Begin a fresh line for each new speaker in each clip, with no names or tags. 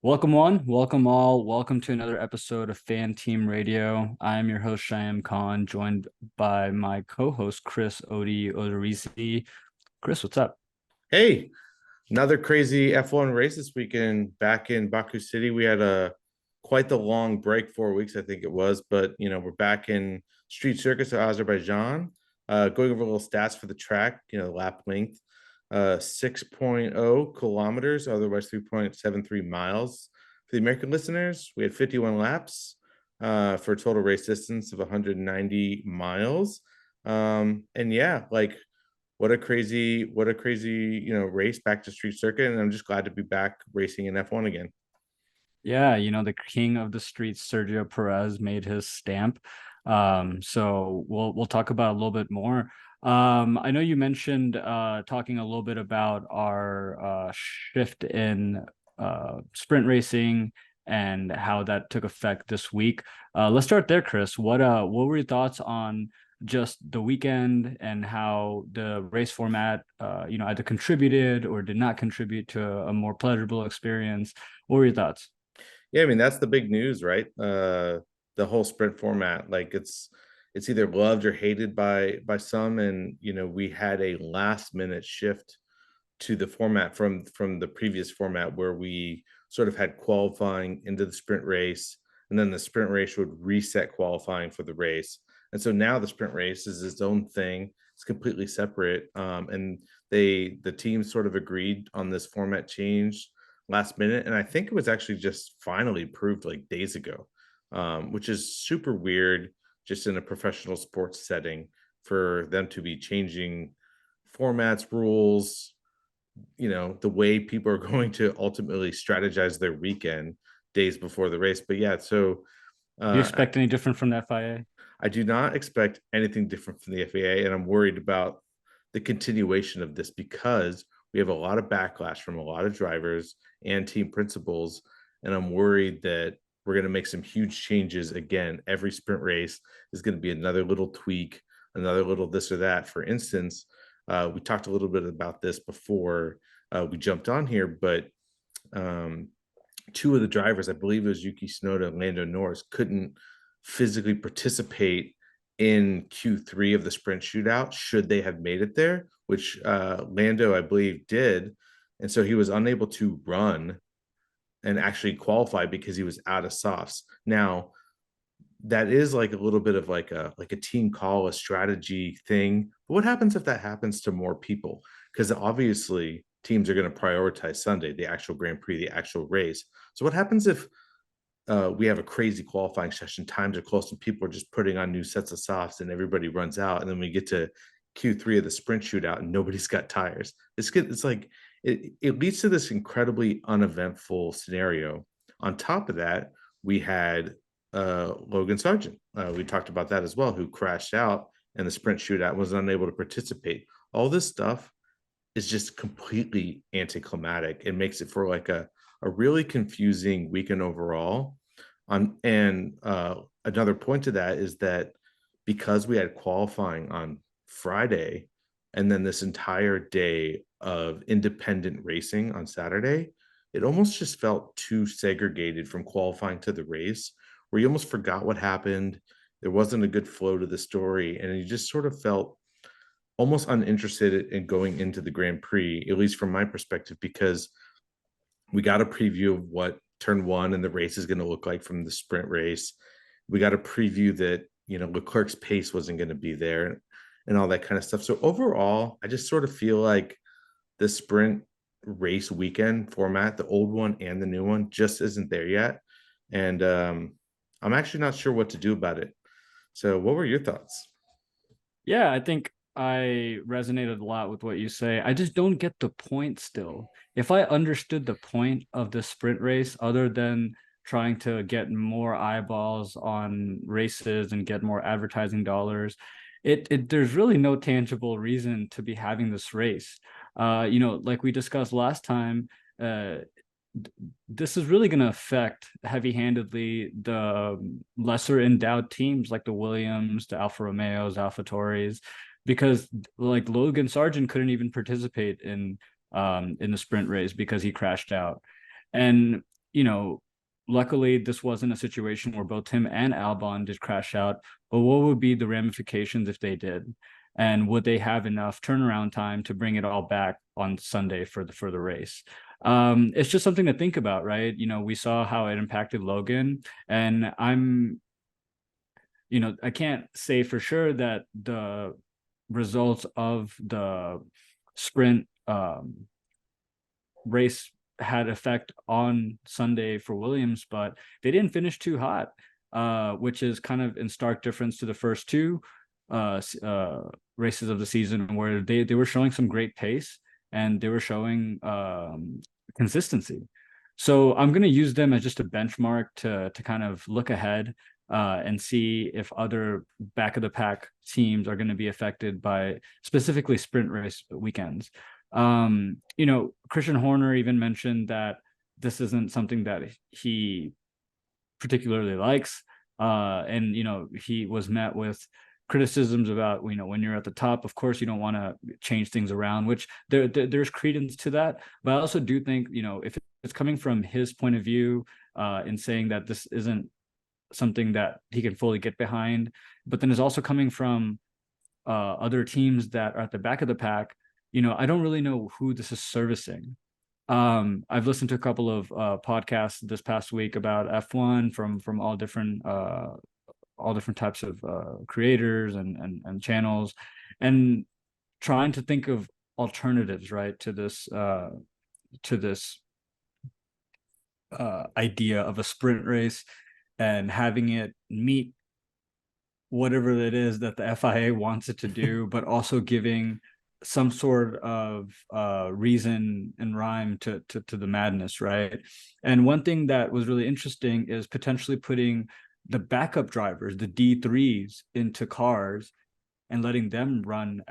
Welcome one, welcome all, welcome to another episode of Fan Team Radio. I am your host Shayem Khan, joined by my co-host Chris Odorizzi. Chris, what's up?
Hey, another crazy F1 race this weekend back in Baku City. We had a quite the long break, 4 weeks, I think it was, but we're back in street circuits of Azerbaijan. Going over a little stats for the track, lap length, 6.0 kilometers, otherwise 3.73 miles. For the American listeners, we had 51 laps for a total race distance of 190 miles. And yeah, like what a crazy race back to street circuit, and I'm just glad to be back racing in F1 again.
Yeah, the king of the streets, Sergio Perez, made his stamp. So we'll talk about a little bit more. I know you mentioned talking a little bit about our shift in sprint racing and how that took effect this week. Let's start there, Chris. What were your thoughts on just the weekend and how the race format either contributed or did not contribute to a more pleasurable experience? What were your thoughts?
Yeah, I mean that's the big news, right? The whole sprint format, like it's either loved or hated by some, and we had a last minute shift to the format from the previous format where we sort of had qualifying into the sprint race, and then the sprint race would reset qualifying for the race. And so now the sprint race is its own thing. It's completely separate. And the team sort of agreed on this format change last minute, and I think it was actually just finally approved like days ago, which is super weird, just in a professional sports setting, for them to be changing formats, rules, the way people are going to ultimately strategize their weekend days before the race. But yeah, so
Do you
uh,
expect any different from the FIA?
I do not expect anything different from the FAA, and I'm worried about the continuation of this because we have a lot of backlash from a lot of drivers and team principals, and I'm worried that we're going to make some huge changes again. Every sprint race is going to be another little tweak, another little this or that. For instance, we talked a little bit about this before we jumped on here, but um, two of the drivers, I believe it was Yuki Tsunoda and Lando Norris, couldn't physically participate in Q3 of the sprint shootout should they have made it there, which Lando, I believe, did. And so he was unable to run and actually qualify because he was out of softs. Now, that is like a little bit of like a team call, a strategy thing. But what happens if that happens to more people? Because obviously teams are going to prioritize Sunday, the actual Grand Prix, the actual race. So what happens if we have a crazy qualifying session, times are close, and people are just putting on new sets of softs, and everybody runs out, and then we get to Q3 of the sprint shootout, and nobody's got tires. It's like it leads to this incredibly uneventful scenario. On top of that, we had Logan Sargent. We talked about that as well, who crashed out in the sprint shootout, was unable to participate. All this stuff is just completely anticlimactic. It makes it for like a really confusing weekend overall. And another point to that is that because we had qualifying on Friday and then this entire day of independent racing on Saturday, it almost just felt too segregated from qualifying to the race, where you almost forgot what happened. There wasn't a good flow to the story, and you just sort of felt almost uninterested in going into the Grand Prix, at least from my perspective, because we got a preview of what turn one and the race is going to look like from the sprint race. We got a preview that, Leclerc's pace wasn't going to be there and all that kind of stuff. So overall, I just sort of feel like the sprint race weekend format, the old one and the new one, just isn't there yet. And I'm actually not sure what to do about it. So what were your thoughts?
Yeah, I think I resonated a lot with what you say. I just don't get the point still. If I understood the point of the sprint race, other than trying to get more eyeballs on races and get more advertising dollars, it there's really no tangible reason to be having this race. Like we discussed last time, uh, this is really going to affect heavy-handedly the lesser endowed teams like the Williams, the Alfa Romeos, Alfa Tauris, because like Logan Sargent couldn't even participate in the sprint race because he crashed out. And you know, luckily this wasn't a situation where both him and Albon did crash out, but what would be the ramifications if they did? And would they have enough turnaround time to bring it all back on Sunday for the race? It's just something to think about, right? We saw how it impacted Logan, and I can't say for sure that the results of the sprint race had effect on Sunday for Williams, but they didn't finish too hot, which is kind of in stark difference to the first two races of the season, where they were showing some great pace and they were showing consistency. So I'm going to use them as just a benchmark to kind of look ahead and see if other back of the pack teams are going to be affected by specifically sprint race weekends. Christian Horner even mentioned that this isn't something that he particularly likes. And he was met with criticisms about, when you're at the top, of course, you don't want to change things around, which there's credence to that. But I also do think, if it's coming from his point of view, in saying that this isn't something that he can fully get behind, but then it's also coming from other teams that are at the back of the pack, I don't really know who this is servicing. I've listened to a couple of podcasts this past week about F1 from all different types of creators and channels, and trying to think of alternatives, right, to this idea of a sprint race and having it meet whatever it is that the FIA wants it to do, but also giving some sort of reason and rhyme to the madness, right? And one thing that was really interesting is potentially putting the backup drivers, the D3s, into cars and letting them run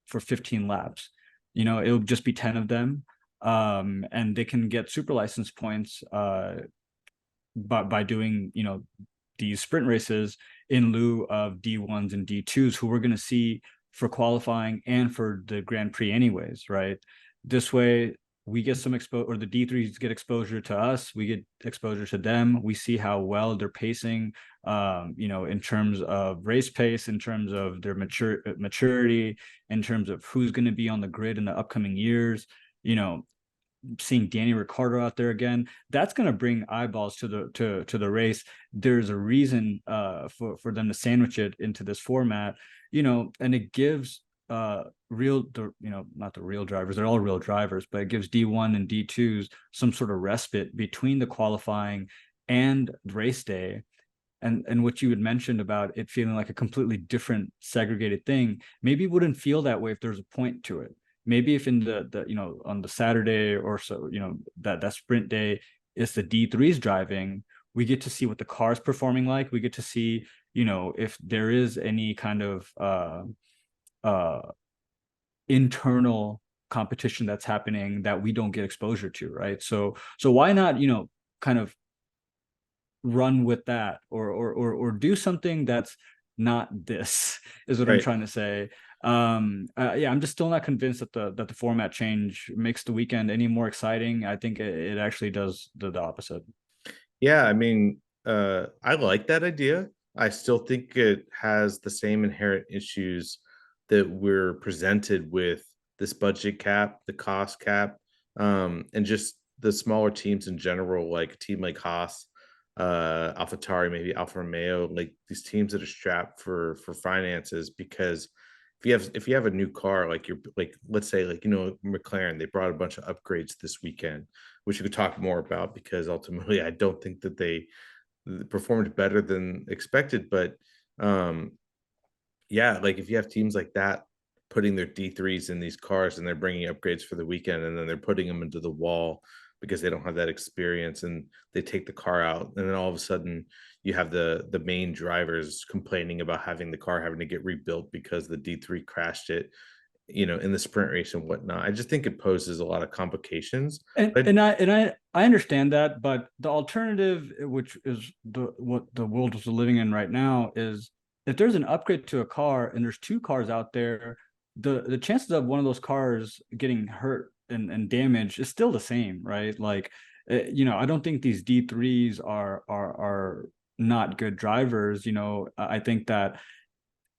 for 15 laps. It'll just be 10 of them, and they can get super license points by doing these sprint races in lieu of D1s and D2s, who we're going to see for qualifying and for the Grand Prix anyways, right? This way we get some exposure, or the D3s get exposure to us, we get exposure to them, we see how well they're pacing, in terms of race pace, in terms of their maturity, in terms of who's going to be on the grid in the upcoming years. Seeing Danny Ricciardo out there again, that's going to bring eyeballs to the race. There's a reason for them to sandwich it into this format, and it gives not the real drivers, they're all real drivers, but it gives D1 and D2s some sort of respite between the qualifying and race day. And what you had mentioned about it feeling like a completely different segregated thing, maybe it wouldn't feel that way if there's a point to it. Maybe if in the on the Saturday or so, that sprint day, it's the D3s driving, we get to see what the car's performing like. We get to see, if there is any kind of internal competition that's happening that we don't get exposure to, right? So why not, kind of run with that, or do something that's not this, is what I'm trying to say. I'm just still not convinced that the format change makes the weekend any more exciting. I think it actually does the opposite.
Yeah, I mean, I like that idea. I still think it has the same inherent issues that we're presented with: this budget cap, the cost cap, and just the smaller teams in general, like a team like Haas, AlphaTauri, maybe Alfa Romeo, like these teams that are strapped for finances. Because if you have a new car, like let's say, McLaren, they brought a bunch of upgrades this weekend, which we could talk more about, because ultimately I don't think that they performed better than expected. But yeah, like if you have teams like that putting their D3s in these cars and they're bringing upgrades for the weekend, and then they're putting them into the wall because they don't have that experience, and they take the car out, and then all of a sudden you have the main drivers complaining about having the car having to get rebuilt because the D3 crashed it, in the sprint race and whatnot. I just think it poses a lot of complications.
I understand that, but the alternative, which is what the world is living in right now, is if there's an upgrade to a car and there's two cars out there, the chances of one of those cars getting hurt and damaged is still the same, right? Like, I don't think these D3s are not good drivers. I think that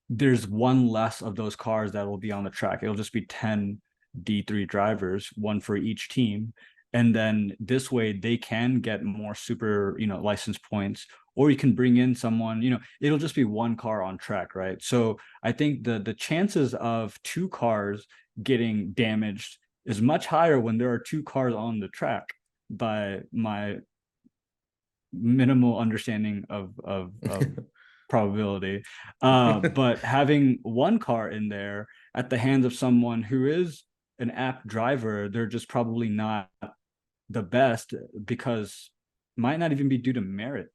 there's one less of those cars that will be on the track. It'll just be 10 D3 drivers, one for each team. And then this way they can get more super, license points, or you can bring in someone, it'll just be one car on track, right? So I think the chances of two cars getting damaged is much higher when there are two cars on the track, by my minimal understanding of probability. But having one car in there at the hands of someone who is an app driver, they're just probably not the best, because might not even be due to merit.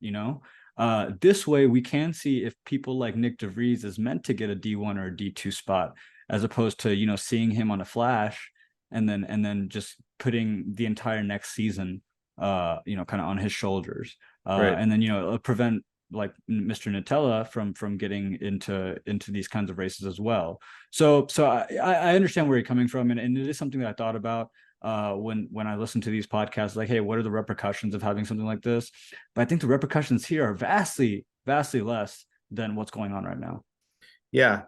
This way we can see if people like Nick DeVries is meant to get a D1 or a D2 spot, as opposed to, seeing him on a flash and then just putting the entire next season kind of on his shoulders.
Right.
And then prevent like Mr. Nutella from getting into these kinds of races as well. So I understand where you're coming from, and it is something that I thought about when I listen to these podcasts, like, hey, what are the repercussions of having something like this? But I think the repercussions here are vastly less than what's going on right now.
Yeah.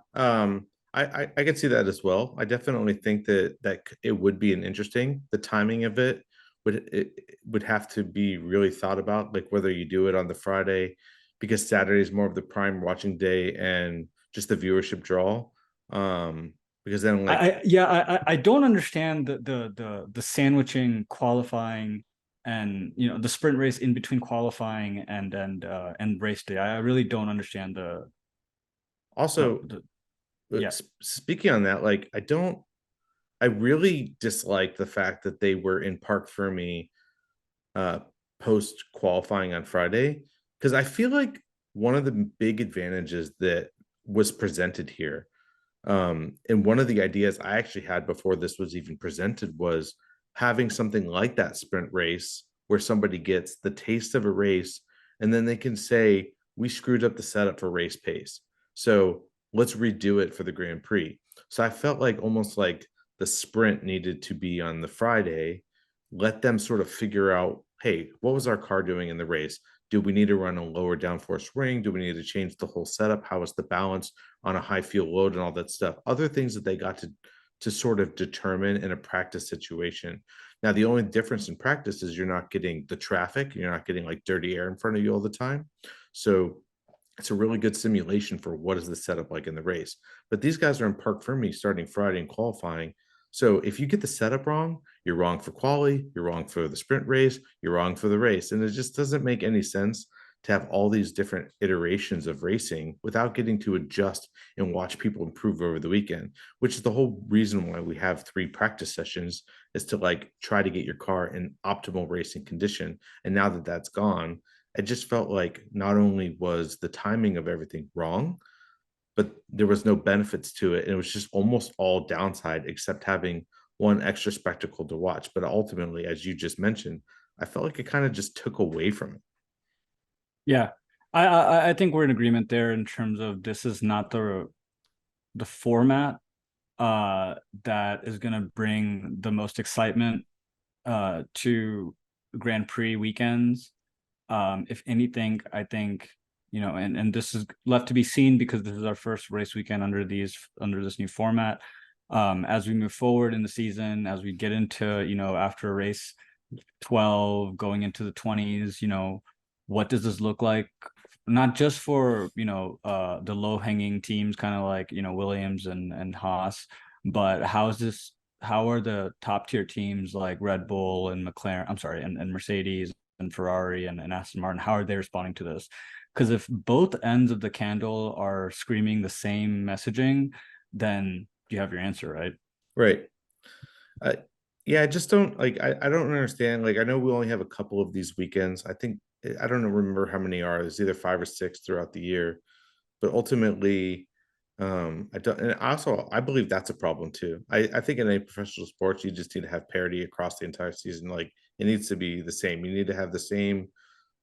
I could see that as well. I definitely think that it would be an interesting. The timing of it would have to be really thought about, like whether you do it on the Friday, because Saturday is more of the prime watching day and just the viewership draw. Because then like
I don't understand the sandwiching qualifying and the sprint race in between qualifying and race day. I really don't understand
also
the yeah.
speaking on that, like I really dislike the fact that they were in Park Fermi uh, post qualifying on Friday, because I feel like one of the big advantages that was presented here, and one of the ideas I actually had before this was even presented, was having something like that sprint race where somebody gets the taste of a race and then they can say, we screwed up the setup for race pace, so let's redo it for the Grand Prix. So I felt like almost like the sprint needed to be on the Friday, let them sort of figure out, hey, what was our car doing in the race? Do we need to run a lower downforce ring? Do we need to change the whole setup? How is the balance on a high fuel load and all that stuff? Other things that they got to sort of determine in a practice situation. Now, the only difference in practice is you're not getting the traffic, you're not getting like dirty air in front of you all the time. So it's a really good simulation for what is the setup like in the race. But these guys are in Park Fermi starting Friday and qualifying. So if you get the setup wrong, you're wrong for quali, you're wrong for the sprint race, you're wrong for the race. And it just doesn't make any sense to have all these different iterations of racing without getting to adjust and watch people improve over the weekend, which is the whole reason why we have 3 practice sessions, is to like try to get your car in optimal racing condition. And now that that's gone, it just felt like not only was the timing of everything wrong, but there was no benefits to it. And it was just almost all downside, except having one extra spectacle to watch. But ultimately, as you just mentioned, I felt like it kind of just took away from it.
Yeah. I think we're in agreement there in terms of this is not the format that is going to bring the most excitement to Grand Prix weekends. If anything, I think, and this is left to be seen because this is our first race weekend under this new format. As we move forward in the season, as we get into, after race 12 going into the 20s, what does this look like? Not just for, the low hanging teams, kind of like, Williams and Haas, but how are the top tier teams like Red Bull and McLaren, I'm sorry, and Mercedes and Ferrari and Aston Martin, how are they responding to this? Because if both ends of the candle are screaming the same messaging, then you have your answer, right?
Right. Uh, yeah, I just don't like, I don't understand. Like, I know we only have a couple of these weekends. I think, I don't remember how many are. There's either 5 or 6 throughout the year, but ultimately, I don't, and also I believe that's a problem too. I think in any professional sports, you just need to have parity across the entire season. Like, it needs to be the same. You need to have the same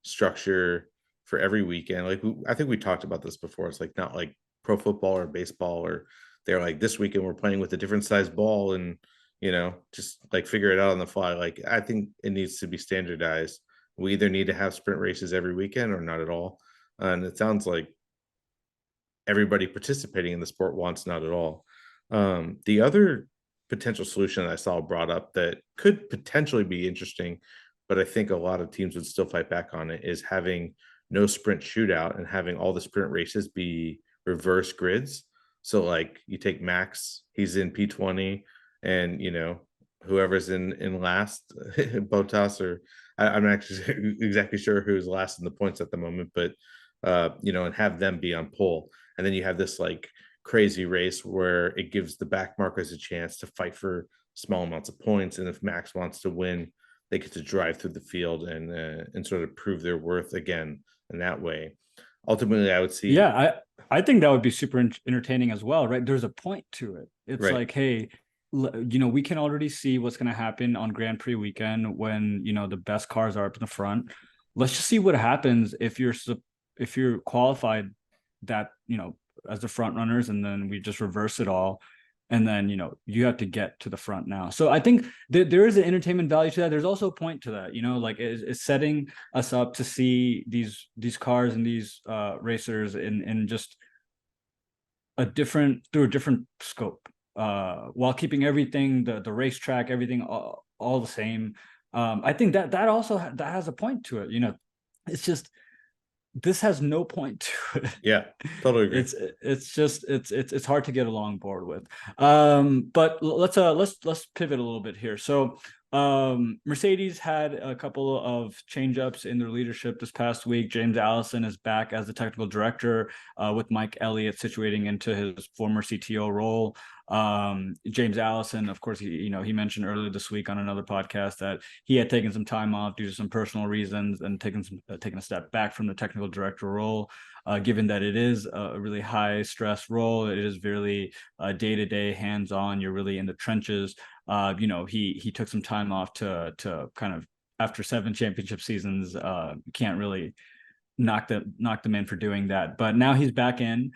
structure for every weekend. Like, I think we talked about this before. It's like not like pro football or baseball, or they're like, this weekend we're playing with a different size ball and just like figure it out on the fly. Like I think it needs to be standardized. We either need to have sprint races every weekend or not at all. And it sounds like everybody participating in the sport wants not at all. The other potential solution I saw brought up that could potentially be interesting, but I think a lot of teams would still fight back on it, is having no sprint shootout and having all the sprint races be reverse grids. So like you take Max, he's in P20, and whoever's in last, Botas, or I'm not actually exactly sure who's last in the points at the moment, but and have them be on pole. And then you have this like crazy race where it gives the back markers a chance to fight for small amounts of points. And if Max wants to win, they get to drive through the field and sort of prove their worth again in that way. Ultimately, I would see.
Yeah, I think that would be super entertaining as well, right? There's a point to it. It's
Right.
like, hey, we can already see what's going to happen on Grand Prix weekend when, the best cars are up in the front. Let's just see what happens if you're qualified that, as the front runners, and then we just reverse it all. And then, you have to get to the front now. So I think there is an entertainment value to that. There's also a point to that, like it's setting us up to see these cars and these racers in just through a different scope, while keeping everything, the racetrack, everything all the same. I think that also that has a point to it. It's just this has no point to it.
Yeah, totally agree.
It's hard to get along board with. But let's pivot a little bit here. So Mercedes had a couple of change ups in their leadership this past week. James Allison is back as the technical director, with Mike Elliott situating into his former CTO role. James Allison, of course, he mentioned earlier this week on another podcast that he had taken some time off due to some personal reasons and taken a step back from the technical director role. Given that it is a really high stress role, it is really day-to-day, hands-on. You're really in the trenches. He took some time off to kind of, after 7 championship seasons, can't really knock them in for doing that. But now he's back in.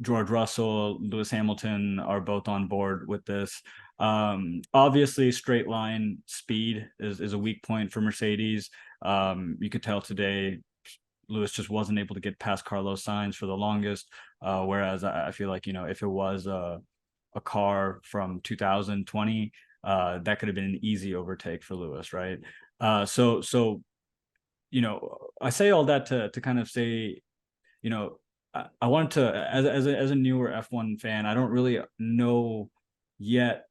George Russell, Lewis Hamilton are both on board with this. Obviously, straight line speed is a weak point for Mercedes. You could tell today Lewis just wasn't able to get past Carlos Sainz for the longest. Whereas I feel like, if it was a car from 2020, that could have been an easy overtake for Lewis, right? So I say all that to kind of say, I wanted to, as a newer F1 fan, I don't really know yet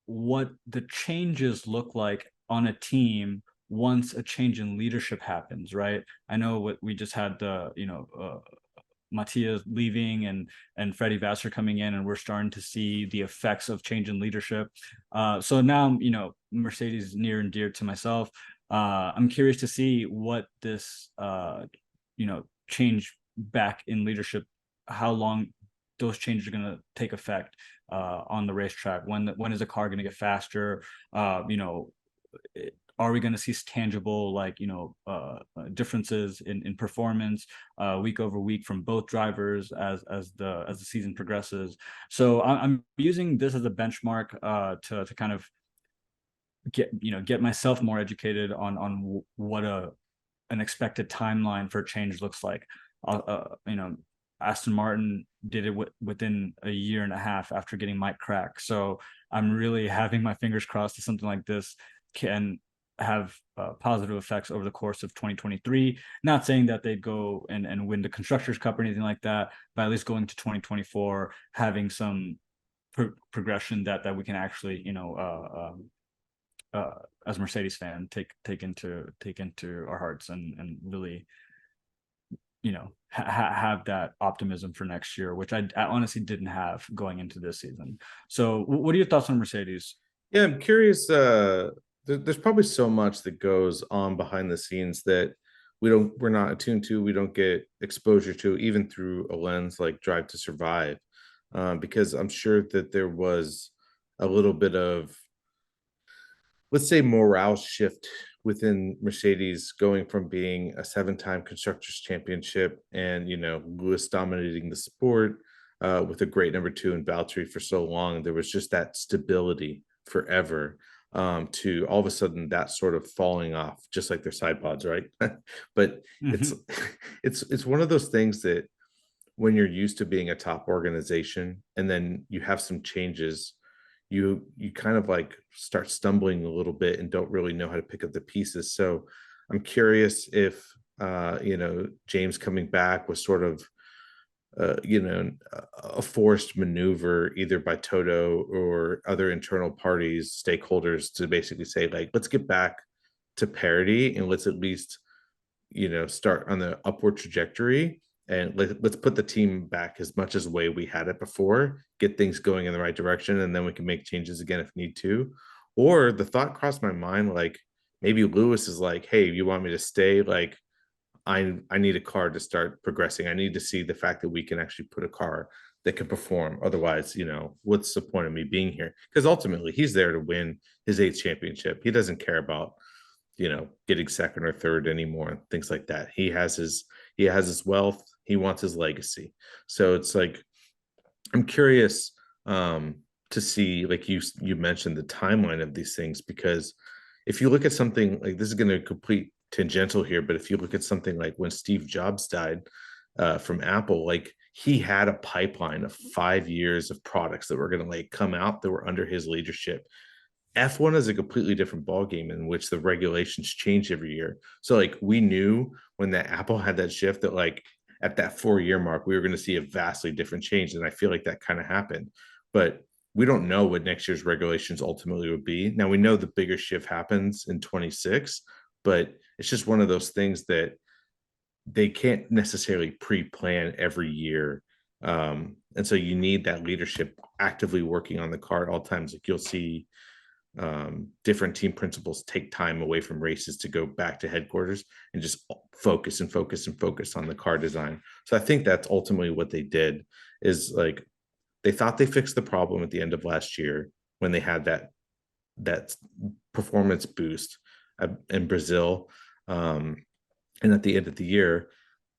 what the changes look like on a team once a change in leadership happens, right? I know what we just had the, Matthias leaving and Freddie Vassar coming in, and we're starting to see the effects of change in leadership. So now, Mercedes is near and dear to myself. I'm curious to see what this, change back in leadership, how long those changes are going to take effect on the racetrack. When is the car going to get faster? Are we going to see tangible, like, differences in performance week over week from both drivers as the season progresses? So I'm using this as a benchmark to kind of get myself more educated on what an expected timeline for change looks like. Aston Martin did it within a year and a half after getting Mike Crack. So I'm really having my fingers crossed that something like this can have positive effects over the course of 2023. Not saying that they'd go and win the Constructors' Cup or anything like that, but at least going to 2024, having some progression that we can actually, as a Mercedes fan, take into our hearts and really, have that optimism for next year, which I honestly didn't have going into this season. So what are your thoughts on Mercedes?
Yeah, I'm curious. There's probably so much that goes on behind the scenes that we're not attuned to. We don't get exposure to, even through a lens like Drive to Survive, because I'm sure that there was a little bit of, let's say, morale shift within Mercedes, going from being a 7-time constructors championship and Lewis dominating the sport, with a great number two in Valtteri for so long. There was just that stability forever, to all of a sudden that sort of falling off, just like their side pods, right? But it's
Mhm.
it's one of those things that when you're used to being a top organization and then you have some changes, you kind of like start stumbling a little bit and don't really know how to pick up the pieces. So I'm curious if James coming back was sort of a forced maneuver either by Toto or other internal parties, stakeholders, to basically say, like, let's get back to parity and let's at least start on the upward trajectory, and let's put the team back as much as the way we had it before, get things going in the right direction, and then we can make changes again if need to. Or the thought crossed my mind, like maybe Lewis is like, hey, you want me to stay? Like, I need a car to start progressing. I need to see the fact that we can actually put a car that can perform. Otherwise, what's the point of me being here? Because ultimately he's there to win his eighth championship. He doesn't care about getting second or third anymore and things like that. He has his wealth. He wants his legacy. So it's like I'm curious to see, like you mentioned, the timeline of these things, because if you look at something like this, is going to complete tangential here, but if you look at something like when Steve Jobs died from Apple, like he had a pipeline of 5 years of products that were going to like come out that were under his leadership. F1 is a completely different ballgame in which the regulations change every year. So like we knew when that Apple had that shift that like at that 4 year mark, we were going to see a vastly different change. And I feel like that kind of happened. But we don't know what next year's regulations ultimately would be. Now we know the bigger shift happens in 26, but it's just one of those things that they can't necessarily pre-plan every year. And so you need that leadership actively working on the car at all times. Like you'll see different team principals take time away from races to go back to headquarters and just focus and focus and focus on the car design. So I think that's ultimately what they did, is like they thought they fixed the problem at the end of last year when they had that performance boost in Brazil, and at the end of the year,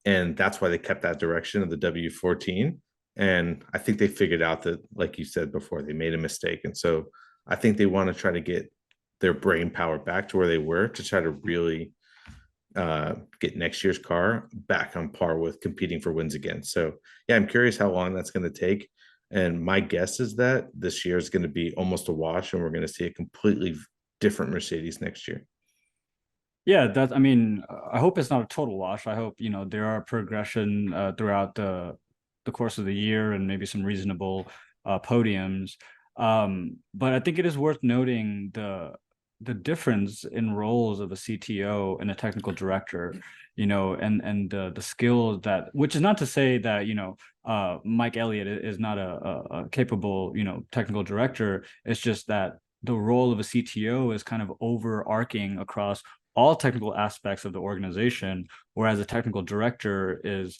and that's why they kept that direction of the W14. And I think they figured out that, like you said before, they made a mistake, and so I think they want to try to get their brain power back to where they were to try to really get next year's car back on par with competing for wins again. So yeah, I'm curious how long that's going to take. And my guess is that this year is going to be almost a wash, and we're going to see a completely different Mercedes next year.
Yeah, I mean, I hope it's not a total wash. I hope, there are progression throughout the course of the year and maybe some reasonable podiums. But I think it is worth noting the difference in roles of a CTO and a technical director, and the skills that, which is not to say that, Mike Elliott is not a capable, technical director. It's just that the role of a CTO is kind of overarching across all technical aspects of the organization, whereas a technical director is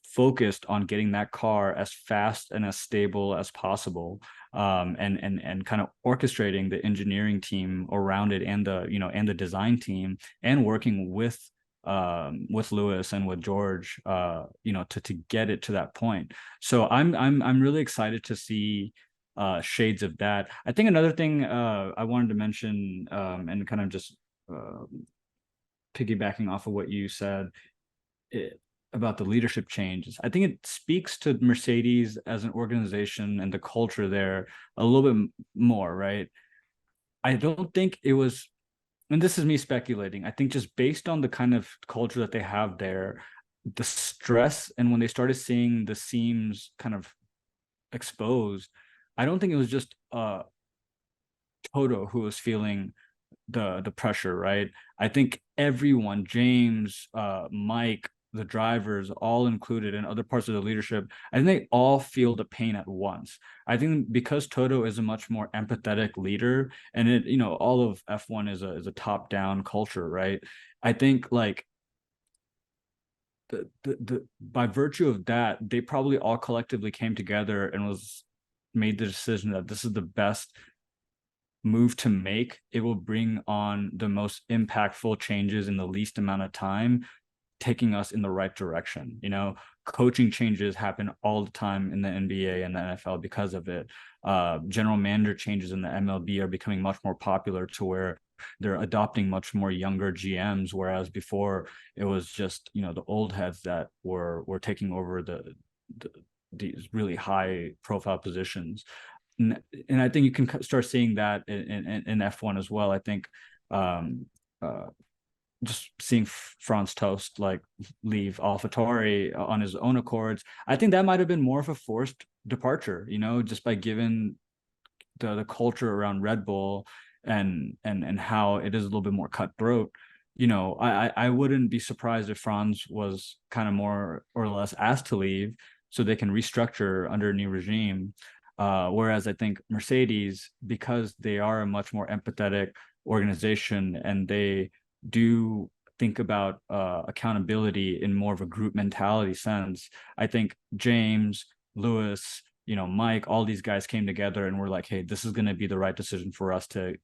focused on getting that car as fast and as stable as possible, and kind of orchestrating the engineering team around it, and the design team, and working with Lewis and with George, to get it to that point. So I'm really excited to see shades of that. I think another thing I wanted to mention, and kind of just uh, piggybacking off of what you said, about the leadership changes. I think it speaks to Mercedes as an organization and the culture there a little bit more, right? I don't think it was, and this is me speculating, I think just based on the kind of culture that they have there, the stress, and when they started seeing the seams kind of exposed, I don't think it was just Toto who was feeling the pressure, right? I think everyone, James, Mike, the drivers, all included, and other parts of the leadership, I think they all feel the pain at once. I think because Toto is a much more empathetic leader, and all of F1 is a top down culture, right? I think like the by virtue of that, they probably all collectively came together and was made the decision that this is the best move to make. It will bring on the most impactful changes in the least amount of time, taking us in the right direction. coaching changes happen all the time in the NBA and the NFL because of it. General manager changes in the MLB are becoming much more popular to where they're adopting much more younger GMs, whereas before it was just, you know, the old heads that were taking over the these really high profile positions. And I think you can start seeing that in F1 as well. I think um, uh, just seeing Franz Tost like leave AlphaTauri on his own accords, I think that might have been more of a forced departure, you know, just by given the culture around Red Bull and how it is a little bit more cutthroat. You know, I wouldn't be surprised if Franz was kind of more or less asked to leave so they can restructure under a new regime. Whereas I think Mercedes, because they are a much more empathetic organization and they do think about accountability in more of a group mentality sense, I think James, Lewis, you know, Mike, all these guys came together and were like, hey, this is going to be the right decision for us to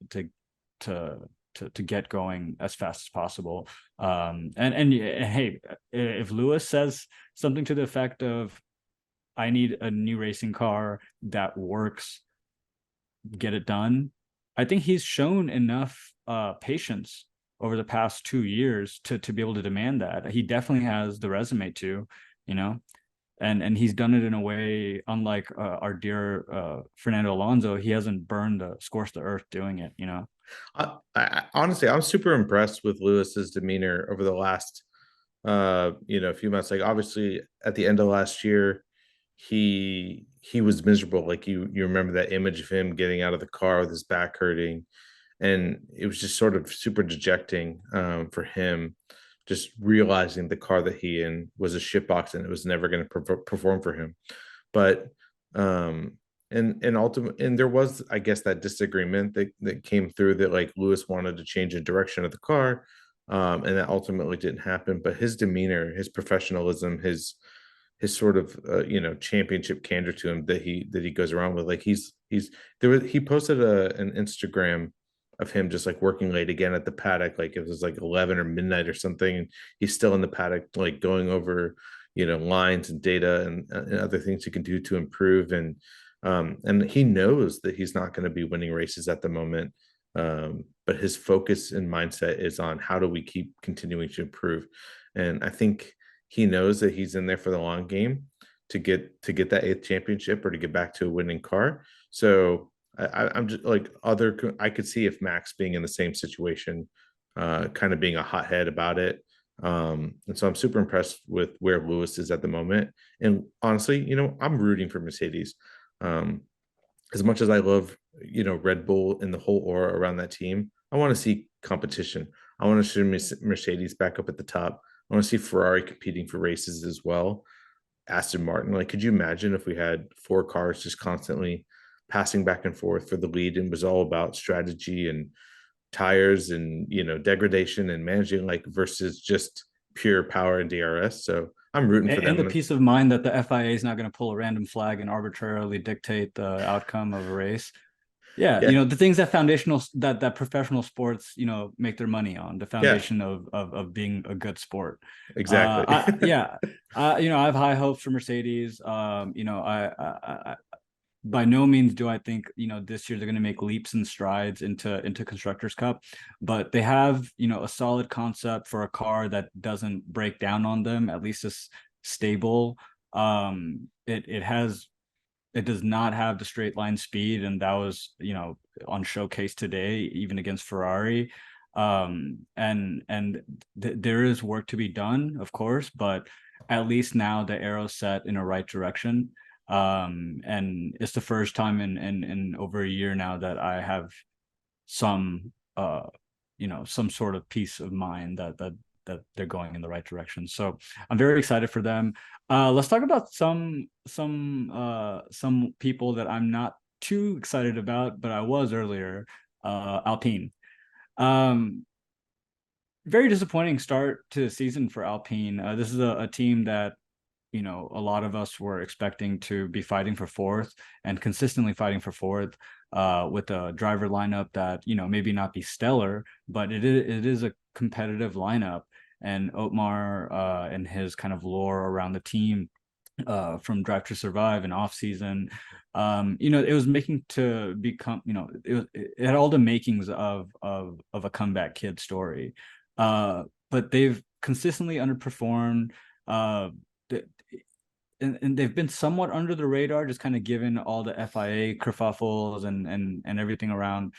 get going as fast as possible. And hey, if Lewis says something to the effect of, I need a new racing car that works, get it done, I think he's shown enough patience over the past 2 years to be able to demand that. He definitely has the resume to, you know, and he's done it in a way unlike our dear Fernando Alonso. He hasn't burned the scorched the earth doing it, you know.
Honestly, I'm super impressed with Lewis's demeanor over the last few months. Like obviously at the end of last year, he was miserable. Like you remember that image of him getting out of the car with his back hurting, and it was just sort of super dejecting for him, just realizing the car that he in was a shitbox and it was never going to perform for him. But and ultimately, and there was, I guess, that disagreement that came through that like Lewis wanted to change the direction of the car, and that ultimately didn't happen. But his demeanor, his professionalism, his sort of championship candor to him that he goes around with, like he posted an Instagram of him just like working late again at the paddock, like it was like 11 or midnight or something, and he's still in the paddock like going over lines and data and other things he can do to improve. And he knows that he's not going to be winning races at the moment, but his focus and mindset is on how do we keep continuing to improve. And I think he knows that he's in there for the long game to get that eighth championship or to get back to a winning car. So I'm just like I could see if Max being in the same situation, kind of being a hothead about it. And so I'm super impressed with where Lewis is at the moment. And honestly, I'm rooting for Mercedes. Um, as much as I love, Red Bull and the whole aura around that team, I want to see competition. I want to see Mercedes back up at the top. I want to see Ferrari competing for races as well. Aston Martin, like, could you imagine if we had four cars just constantly passing back and forth for the lead and was all about strategy and tires and degradation and managing, like, versus just pure power and DRS. So I'm rooting for
And
them.
the peace of mind that the FIA is not going to pull a random flag and arbitrarily dictate the outcome of a race. Yeah,
Yeah,
the things that foundational that professional sports, make their money on, the
yeah,
foundation of being a good sport.
exactly.
Yeah, I have high hopes for Mercedes. I by no means do I think this year they're going to make leaps and strides into Constructors Cup, but they have a solid concept for a car that doesn't break down on them. At least it's stable. It does not have the straight line speed, and that was on showcase today, even against Ferrari. There is work to be done, of course, but at least now the arrow's set in a right direction. And it's the first time in over a year now that I have some some sort of peace of mind that they're going in the right direction. So I'm very excited for them. Let's talk about some people that I'm not too excited about, but I was earlier. Alpine. Um, Very disappointing start to the season for Alpine. This is a team that a lot of us were expecting to be fighting for fourth and consistently fighting for fourth, with a driver lineup that maybe not be stellar, but it is a competitive lineup. and Otmar and his kind of lore around the team from Drive to Survive and off season. It was making to become, it had all the makings of a comeback kid story. But they've consistently underperformed. Uh, and they've been somewhat under the radar, just kind of given all the FIA kerfuffles and everything around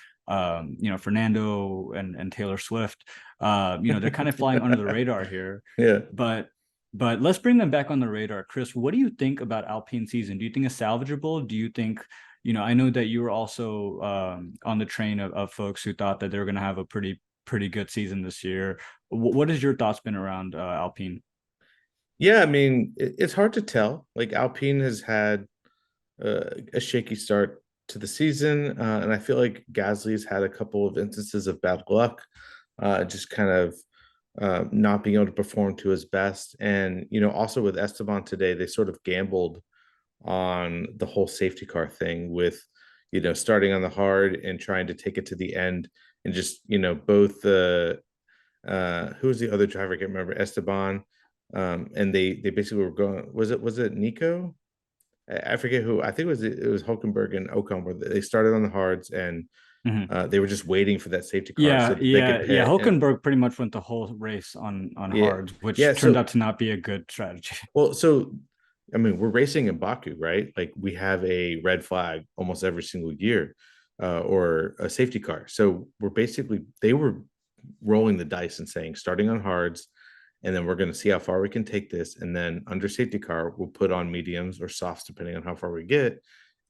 Fernando and Taylor Swift. They're kind of flying under the radar here.
Yeah.
But let's bring them back on the radar. Chris, what do you think about Alpine season? Do you think it's salvageable? Do you think, I know that you were also on the train of folks who thought that they were going to have a pretty good season this year. What has your thoughts been around Alpine?
Yeah, I mean, it's hard to tell. Like Alpine has had a shaky start to the season, and I feel like Gasly's had a couple of instances of bad luck, just kind of not being able to perform to his best. And also with Esteban today, they sort of gambled on the whole safety car thing with starting on the hard and trying to take it to the end, and just both the who was the other driver? I can't remember. Esteban. And they basically were going. Was it Nico? I forget who. I think it was Hulkenberg and Ocon where they started on the hards, and
Mhm.
they were just waiting for that safety car so
Yeah,
that they could
yeah.
pit. And
Hulkenberg pretty much went the whole race on
yeah,
hards, which
yeah.
turned
So
out to not be a good strategy.
well, so I mean, we're racing in Baku, right? Like we have a red flag almost every single year, or a safety car. So they were rolling the dice and saying starting on hards, and then we're going to see how far we can take this, and then under safety car we'll put on mediums or softs depending on how far we get,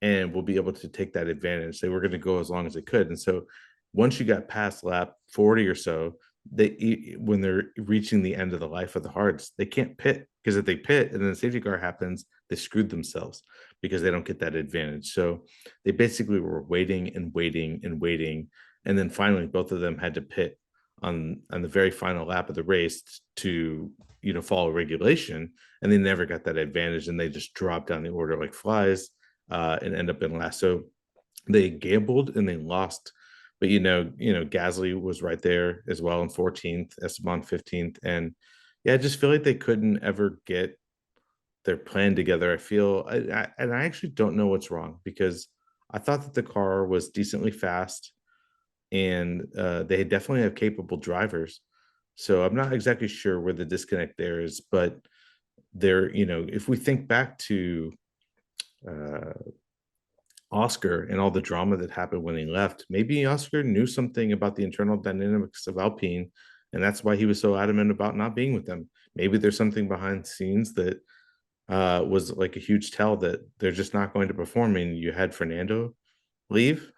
and we'll be able to take that advantage. They were going to go as long as they could, and so once you got past lap 40 or so, when they're reaching the end of the life of the hards, they can't pit, because if they pit and then the safety car happens, they screwed themselves because they don't get that advantage. So they basically were waiting and waiting and waiting, and then finally both of them had to pit on the very final lap of the race to follow regulation, and they never got that advantage, and they just dropped down the order like flies, and end up in last. So they gambled and they lost. But Gasly was right there as well in 14th, Esteban 15th, and yeah, I just feel like they couldn't ever get their plan together. I feel, and I actually don't know what's wrong, because I thought that the car was decently fast, and they definitely have capable drivers. So I'm not exactly sure where the disconnect there is, but if we think back to uh, Oscar and all the drama that happened when he left, maybe Oscar knew something about the internal dynamics of Alpine, and that's why he was so adamant about not being with them. Maybe there's something behind the scenes that was like a huge tell that they're just not going to perform. And you had Fernando leave,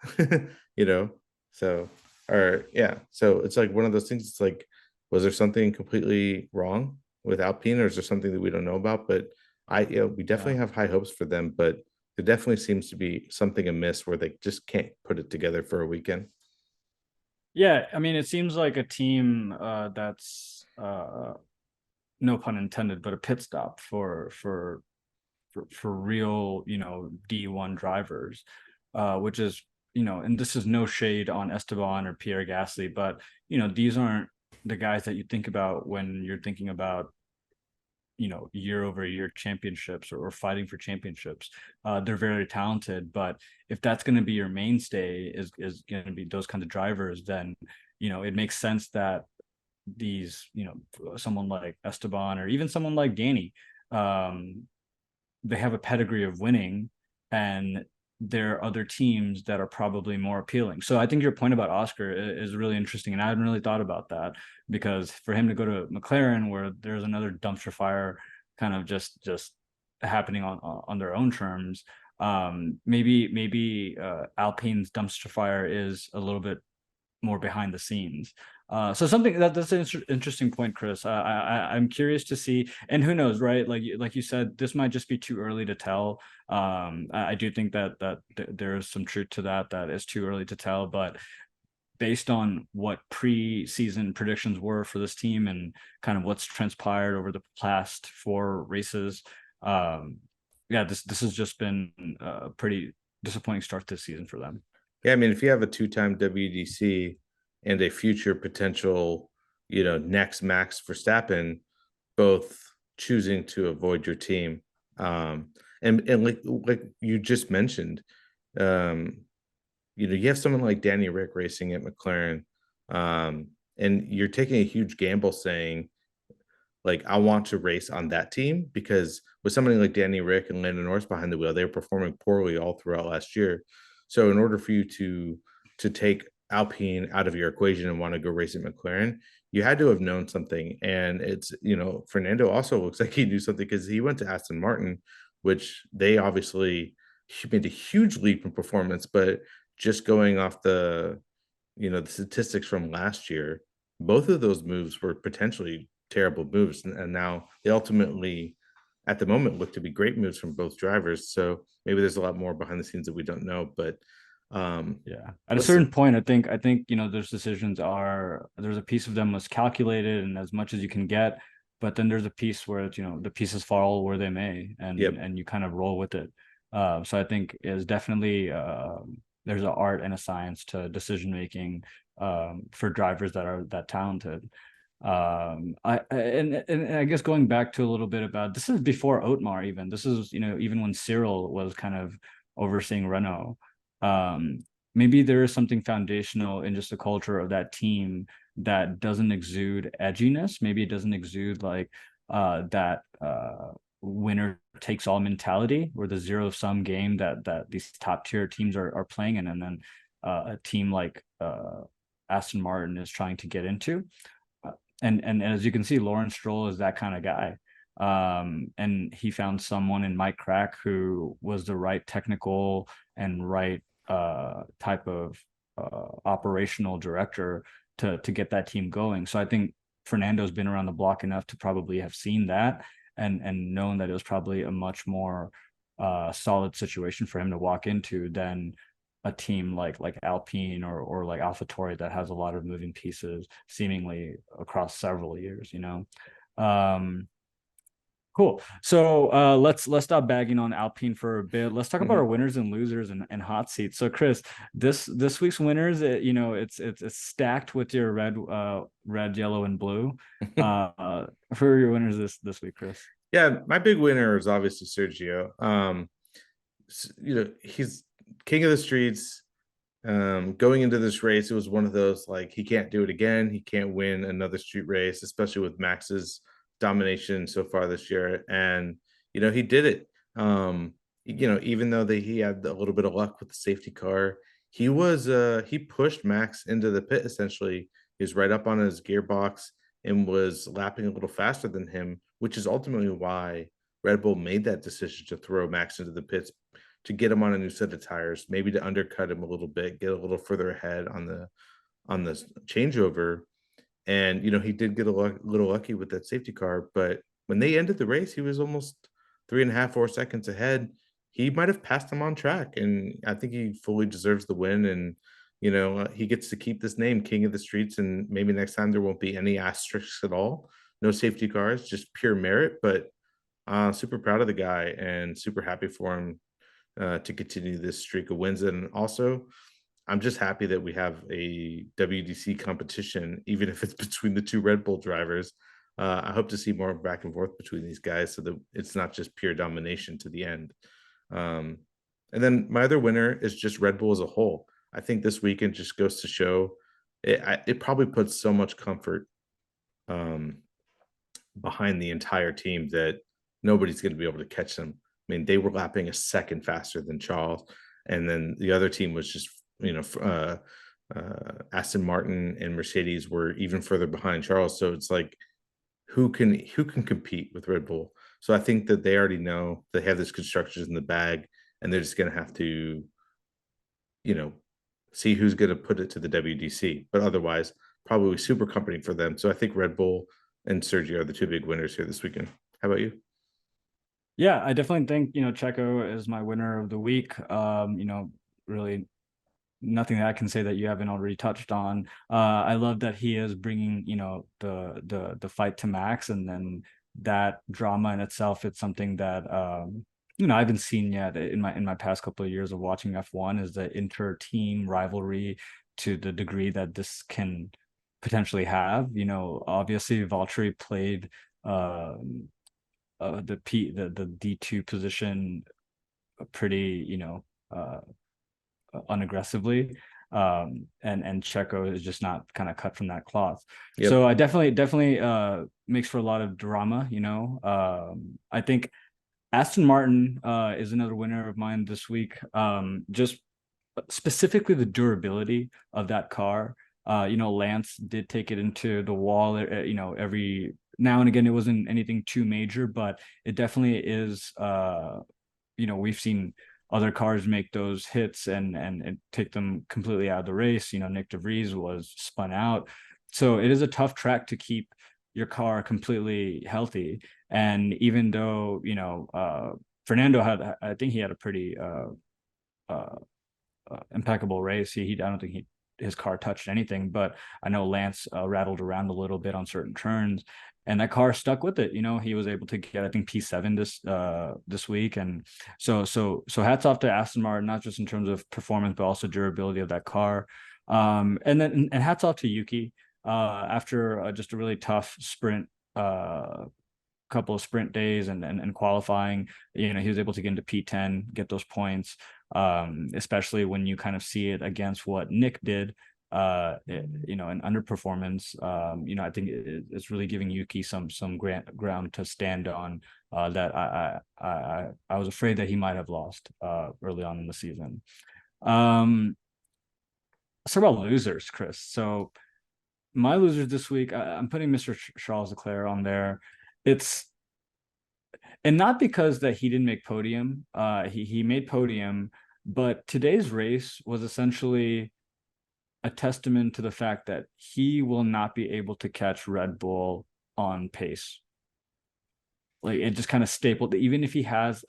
you know, so, or yeah, so it's like one of those things. It's like, was there something completely wrong with Alpine, or is there something that we don't know about? But we definitely
Yeah.
have high hopes for them, but there definitely seems to be something amiss where they just can't put it together for a weekend.
Yeah, I mean, it seems like a team that's no pun intended, but a pit stop for real, D1 drivers, which is, and this is no shade on Esteban or Pierre Gasly, but these aren't the guys that you think about when you're thinking about year over year championships or fighting for championships. They're very talented, but if that's going to be your mainstay, is going to be those kinds of drivers, then it makes sense that these someone like Esteban or even someone like Danny, um, they have a pedigree of winning, and there are other teams that are probably more appealing. So I think your point about Oscar is really interesting, and I hadn't really thought about that, because for him to go to McLaren, where there's another dumpster fire kind of just happening on their own terms, maybe Alpine's dumpster fire is a little bit more behind the scenes. So something that's an interesting point, Chris. I'm curious to see, and who knows, right? Like you said, this might just be too early to tell. I do think that there is some truth to that. That is too early to tell, but based on what pre-season predictions were for this team and kind of what's transpired over the past four races, yeah, this has just been a pretty disappointing start this season for them.
Yeah, I mean, if you have a two-time WDC and a future potential next Max Verstappen, both choosing to avoid your team. And like you just mentioned, um, you have someone like Danny Rick racing at McLaren, and you're taking a huge gamble saying, like, I want to race on that team because with somebody like Danny Rick and Landon Norris behind the wheel, they were performing poorly all throughout last year. So in order for you to take Alpine out of your equation and want to go race at McLaren, you had to have known something. And Fernando also looks like he knew something because he went to Aston Martin, which they obviously made a huge leap in performance, but just going off the statistics from last year, both of those moves were potentially terrible moves, and now they ultimately, at the moment, look to be great moves from both drivers. So maybe there's a lot more behind the scenes that we don't know. But
Yeah. At a certain
listen,
point, I think, those decisions there's a piece of them was calculated and as much as you can get, but then there's a piece where the pieces fall where they may, and
yep.
you kind of roll with it. So I think is definitely there's an art and a science to decision making for drivers that are that talented. And I guess going back to a little bit about this is before Otmar even. This is even when Cyril was kind of overseeing Renault. Maybe there is something foundational in just the culture of that team that doesn't exude edginess. Maybe it doesn't exude like that winner takes all mentality or the zero sum game that these top tier teams are playing in, and then a team like Aston Martin is trying to get into. And as you can see, Lawrence Stroll is that kind of guy. And he found someone in Mike Crack who was the right technical and right type of operational director to get that team going. So I think Fernando's been around the block enough to probably have seen that and known that it was probably a much more solid situation for him to walk into than a team like Alpine or like AlphaTauri that has a lot of moving pieces seemingly across several years. Um, Cool. So let's stop bagging on Alpine for a bit. Let's talk about our winners and losers and hot seats. So Chris, this week's winners, it's stacked with your red, yellow, and blue. Who are your winners this week, Chris?
Yeah, my big winner is obviously Sergio. He's king of the streets. Going into this race, it was one of those like he can't do it again. He can't win another street race, especially with Max's domination so far this year. And he did it. Even though he had a little bit of luck with the safety car, he pushed Max into the pit essentially. He was right up on his gearbox and was lapping a little faster than him, which is ultimately why Red Bull made that decision to throw Max into the pits to get him on a new set of tires, maybe to undercut him a little bit, get a little further ahead on the changeover. And he did get little lucky with that safety car, but when they ended the race, he was almost 3.5, 4 seconds ahead. He might have passed him on track, and I think he fully deserves the win. And he gets to keep this name, King of the Streets, and maybe next time there won't be any asterisks at all, no safety cars, just pure merit. But super proud of the guy and super happy for him to continue this streak of wins. And also, I'm just happy that we have a WDC competition, even if it's between the two Red Bull drivers. I hope to see more back and forth between these guys so that it's not just pure domination to the end. Um, and then my other winner is just Red Bull as a whole. I think this weekend just goes to show it probably puts so much comfort um, behind the entire team that nobody's going to be able to catch them. I mean, they were lapping a second faster than Charles, and then the other team was just Aston Martin and Mercedes were even further behind Charles. So it's like who can compete with Red Bull? So I think that they already know they have this constructors in the bag, and they're just going to have to you know see who's going to put it to the WDC. But otherwise, probably super company for them. So I think Red Bull and Sergio are the two big winners here this weekend. How about you?
Yeah, I definitely think Checo is my winner of the week. Really nothing that I can say that you haven't already touched on. I love that he is bringing, the fight to Max, and then that drama in itself. It's something that I haven't seen yet in my past couple of years of watching F1 is the inter-team rivalry to the degree that this can potentially have. Obviously Valtteri played the D2 position pretty, uh, unaggressively. And Checo is just not kind of cut from that cloth.
Yep.
So I definitely makes for a lot of drama. I think Aston Martin is another winner of mine this week. Just specifically the durability of that car. Lance did take it into the wall, every now and again. It wasn't anything too major, but it definitely is. We've seen other cars make those hits and take them completely out of the race. Nick DeVries was spun out. So it is a tough track to keep your car completely healthy. And even though, Fernando I think he had a pretty uh, impeccable race. I don't think his car touched anything, but I know Lance rattled around a little bit on certain turns, and that car stuck with it. He was able to get, I think, P7 this week, and so hats off to Aston Martin, not just in terms of performance but also durability of that car. And hats off to Yuki after just a really tough sprint. Couple of sprint days and qualifying, he was able to get into P10, get those points, especially when you kind of see it against what Nick did, in underperformance. I think it's really giving Yuki some ground to stand on, that I was afraid that he might have lost early on in the season. Let's talk about losers, Chris. So my losers this week, I'm putting Mr. Charles Leclerc on there. It's and not because that he didn't make podium. He made podium, but today's race was essentially a testament to the fact that he will not be able to catch Red Bull on pace. Like, it just kind of stapled, even if he has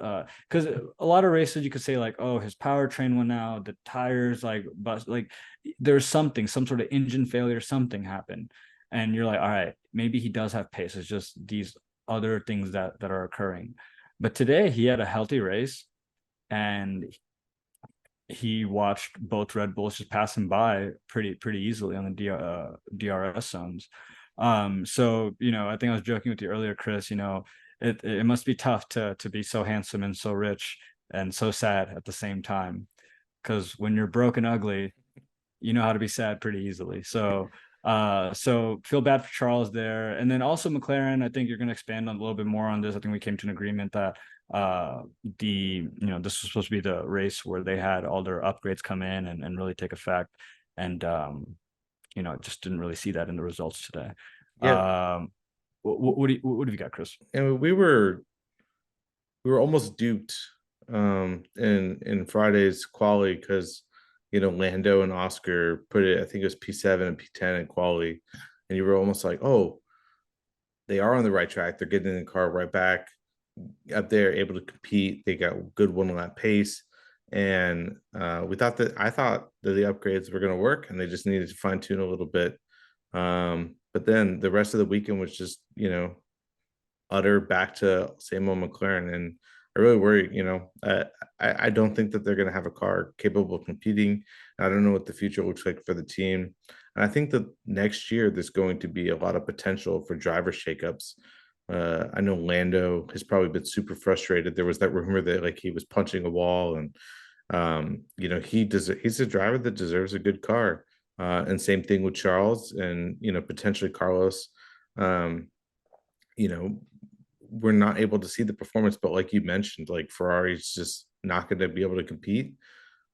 because a lot of races you could say like, oh, his powertrain went out, the tires like bust, like there's some sort of engine failure, something happened, and you're like, all right, maybe he does have pace. It's just these other things that are occurring. But today he had a healthy race, and he watched both Red Bulls just pass him by pretty easily on the DRS zones. So I think I was joking with you earlier, Chris. It must be tough to be so handsome and so rich and so sad at the same time, because when you're broke and ugly, you know how to be sad pretty easily. So feel bad for Charles there. And then also McLaren, I think you're going to expand on a little bit more on this. I think we came to an agreement that this was supposed to be the race where they had all their upgrades come in and really take effect. And just didn't really see that in the results today.
Yeah.
What have you got, Chris?
And we were almost duped in Friday's quali, because Lando and Oscar put it, I think it was P7 and P10 in quali, and you were almost like, oh, they are on the right track. They're getting in the car right back up there, able to compete. They got good one lap pace, and I thought that the upgrades were going to work, and they just needed to fine tune a little bit. But then the rest of the weekend was just utter back to same old McLaren, and I really worry. I don't think that they're going to have a car capable of competing. I don't know what the future looks like for the team, and I think that next year there's going to be a lot of potential for driver shakeups. I know Lando has probably been super frustrated. There was that rumor that like he was punching a wall, and he's a driver that deserves a good car. And same thing with Charles and potentially Carlos. Um, you know, we're not able to see the performance, but like you mentioned, like Ferrari's just not going to be able to compete.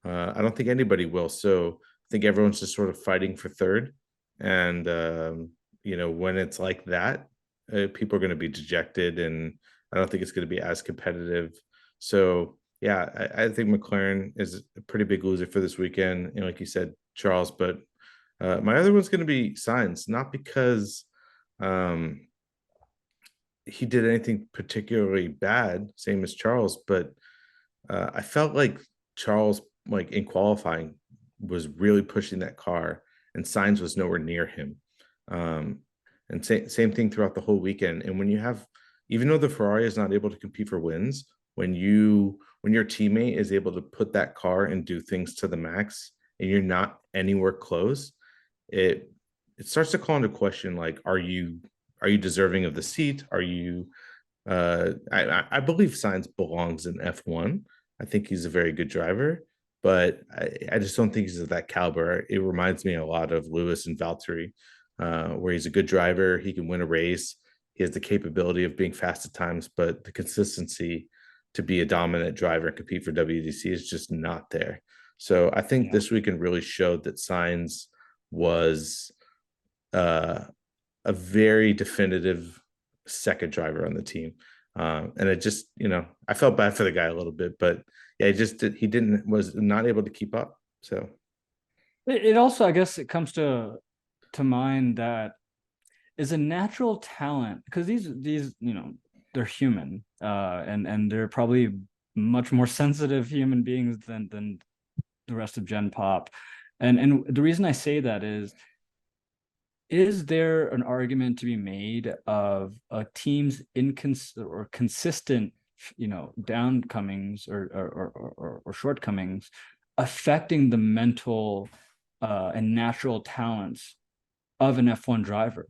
I don't think anybody will. So I think everyone's just sort of fighting for third. And when it's like that, people are going to be dejected, and I don't think it's going to be as competitive. So yeah, I think McLaren is a pretty big loser for this weekend. And like you said, Charles, but my other one's going to be Sainz, not because um, he did anything particularly bad, same as Charles, but I felt like Charles, like in qualifying, was really pushing that car, and Sainz was nowhere near him. Um, and same thing throughout the whole weekend. And when you have, even though the Ferrari is not able to compete for wins, when your teammate is able to put that car and do things to the max, and you're not anywhere close, it it starts to call into question, like, are you deserving of the seat? Are you I believe Sainz belongs in F1. I think he's a very good driver, but I just don't think he's of that caliber. It reminds me a lot of Lewis and Valtteri, where he's a good driver. He can win a race. He has the capability of being fast at times, but the consistency to be a dominant driver and compete for WDC is just not there. So I think
Yeah.
this weekend really showed that Sainz was uh, a very definitive second driver on the team. And it just, I felt bad for the guy a little bit, but yeah, he didn't, was not able to keep up. So,
It also, I guess, it comes to mind that is a natural talent, because these they're human, and they're probably much more sensitive human beings than the rest of Gen Pop. And the reason I say that is there an argument to be made of a team's or consistent, downcomings or shortcomings affecting the mental and natural talents of an F1 driver?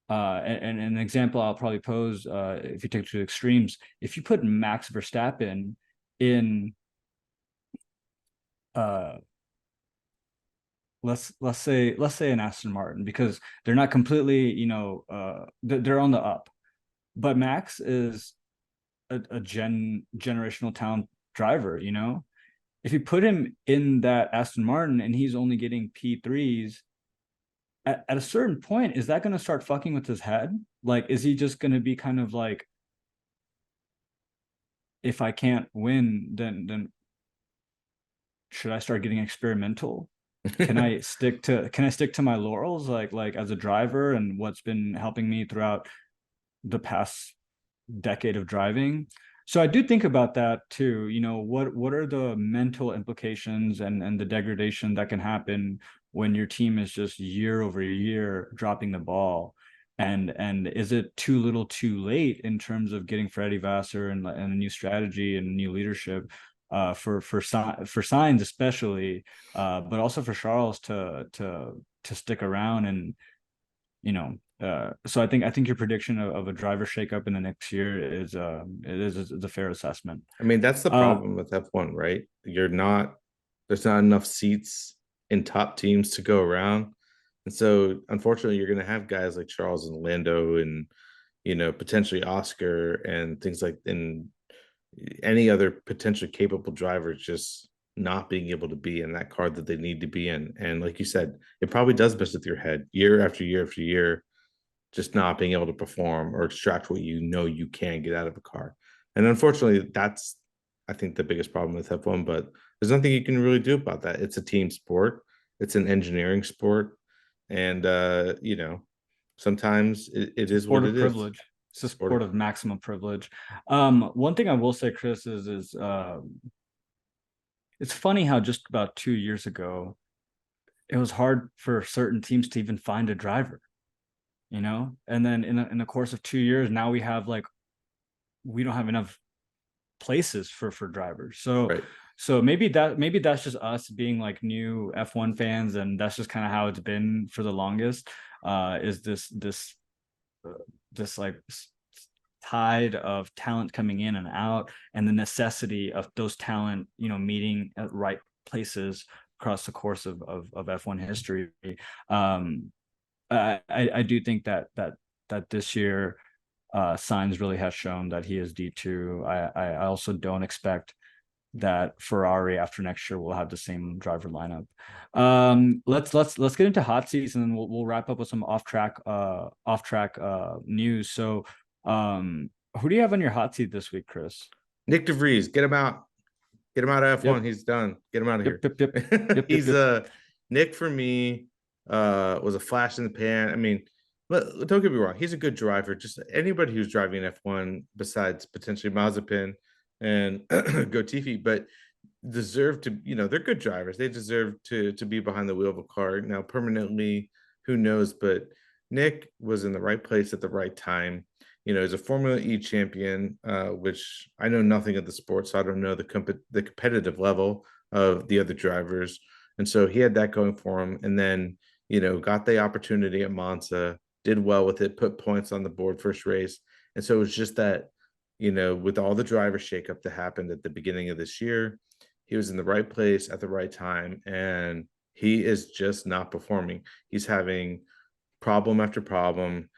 And an example I'll probably pose, if you take it to extremes, if you put Max Verstappen in uh let's say an Aston Martin, because they're not completely, they're on the up, but Max is a generational talent driver. If you put him in that Aston Martin and he's only getting P3s, at a certain point, is that going to start fucking with his head? Like, is he just going to be kind of like, if I can't win, then should I start getting experimental? Can I stick to my laurels, like as a driver and what's been helping me throughout the past decade of driving? So I do think about that too. What are the mental implications and the degradation that can happen when your team is just year over year dropping the ball? And is it too little too late in terms of getting Freddie Vassar and a new strategy and new leadership, for Sainz especially, but also for Charles to stick around? And so I think your prediction of a driver shakeup in the next year is a fair assessment.
I mean, that's the
Uh,
problem with F1, right? There's not enough seats in top teams to go around. And so, unfortunately, you're going to have guys like Charles and Lando and, potentially Oscar and things like, and any other potentially capable drivers just not being able to be in that car that they need to be in. And like you said, it probably does mess with your head year after year after year, just not being able to perform or extract what you can get out of a car. And unfortunately, that's, I think, the biggest problem with F1, but there's nothing you can really do about that. It's a team sport, it's an engineering sport. And, sometimes it
it's a
is what
sport of
it is.
privilege. It's a
Sport
sport
of,
of maximum privilege. One thing I will say, Chris, is it's funny how just about 2 years ago it was hard for certain teams to even find a driver, and then in the course of 2 years, now we don't have enough places for drivers. So
right.
so maybe that's just us being like new F1 fans, and that's just kind of how it's been for the longest. Is uh, this like tide of talent coming in and out, and the necessity of those talent, meeting at right places across the course of F1 history. Um, I do think that this year, Sainz really has shown that he is D2. I also don't expect that Ferrari after next year will have the same driver lineup. Let's get into hot seats, and then we'll wrap up with some off track news. So, who do you have on your hot seat this week, Chris?
Nick DeVries, get him out. Get him out of F1.
Yep,
He's done. Get him out of
yep,
here.
yep, yep, yep, yep,
He's
yep.
Nick for me was a flash in the pan. I mean, don't get me wrong, he's a good driver. Just anybody who's driving F1 besides potentially Mazepin and Gotifi, but deserve to, they're good drivers. They deserve to be behind the wheel of a car. Now, permanently, who knows? But Nick was in the right place at the right time. He's a Formula E champion, which I know nothing of the sport, so I don't know the competitive level of the other drivers. And so he had that going for him. And then, got the opportunity at Monza, did well with it, put points on the board first race. And so it was just that, with all the driver shakeup that happened at the beginning of this year, he was in the right place at the right time. And he is just not performing. He's having problem after problem,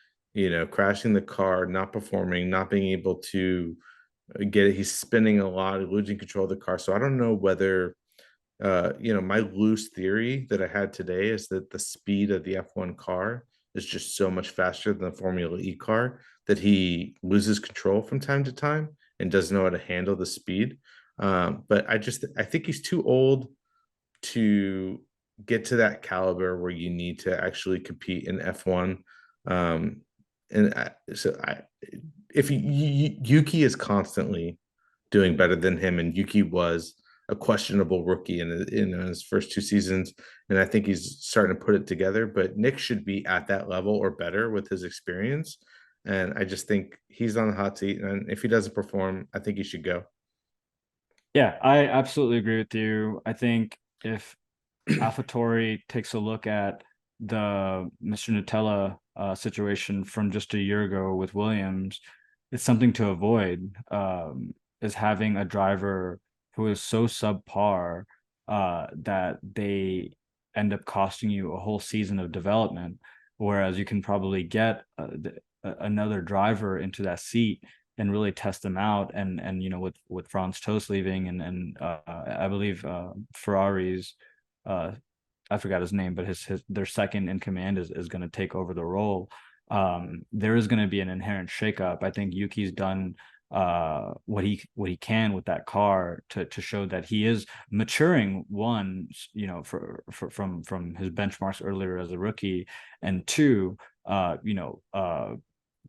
crashing the car, not performing, not being able to get it. He's spinning a lot, losing control of the car. So I don't know whether my loose theory that I had today is that the speed of the F1 car is just so much faster than the Formula E car that he loses control from time to time and doesn't know how to handle the speed. But I think he's too old to get to that caliber where you need to actually compete in F1. And if Yuki is constantly doing better than him, and Yuki was a questionable rookie in his first 2 seasons, and I think he's starting to put it together. But Nick should be at that level or better with his experience, and I just think he's on the hot seat. And if he doesn't perform, I think he should go.
Yeah, I absolutely agree with you. I think if AlphaTauri takes a look at the Mr. Nutella situation from just a year ago with Williams, it's something to avoid. Is having a driver who is so subpar that they end up costing you a whole season of development, whereas you can probably get another driver into that seat and really test them out. And with Franz Tost leaving and I believe Ferrari's I forgot his name, but his their second in command is going to take over the role. There is going to be an inherent shakeup. I think Yuki's done what he can with that car to show that he is maturing, one, from his benchmarks earlier as a rookie, and two,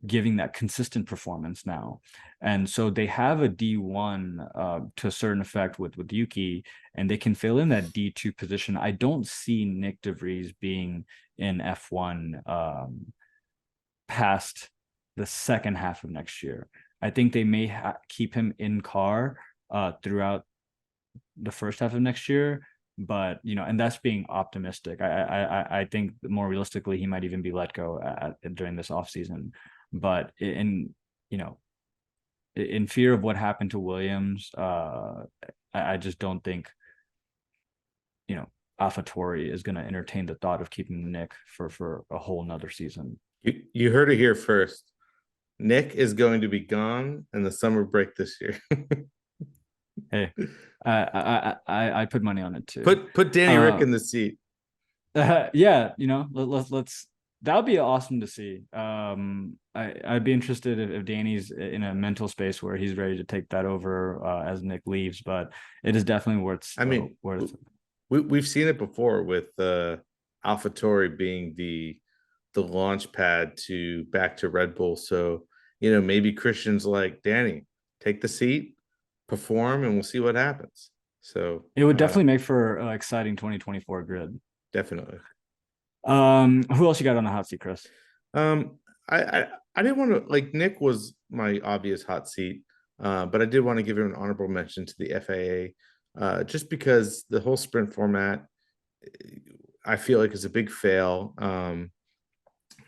giving that consistent performance now. And so they have a D1 to a certain effect with Yuki, and they can fill in that D2 position. I don't see Nick DeVries being in F1 past the second half of next year. I think they may keep him in car throughout the first half of next year, but and that's being optimistic. I think more realistically, he might even be let go during this offseason. But in fear of what happened to Williams, I just don't think AlphaTauri is going to entertain the thought of keeping Nick for a whole nother season.
You heard it here first. Nick is going to be gone in the summer break this year.
Hey, I put money on it too.
Put Danny Rick in the seat.
Yeah, let's that would be awesome to see. I'd be interested if Danny's in a mental space where he's ready to take that over as Nick leaves, but it is definitely worth.
I mean, we've seen it before with AlphaTauri being the launch pad to back to Red Bull. So maybe Christian's like, Danny, take the seat, perform, and we'll see what happens. So
it would definitely make for an exciting 2024 grid.
Definitely.
Who else you got on the hot seat, Chris?
I didn't want to, like, Nick was my obvious hot seat, but I did want to give him an honorable mention to the FAA, just because the whole sprint format, I feel like, is a big fail.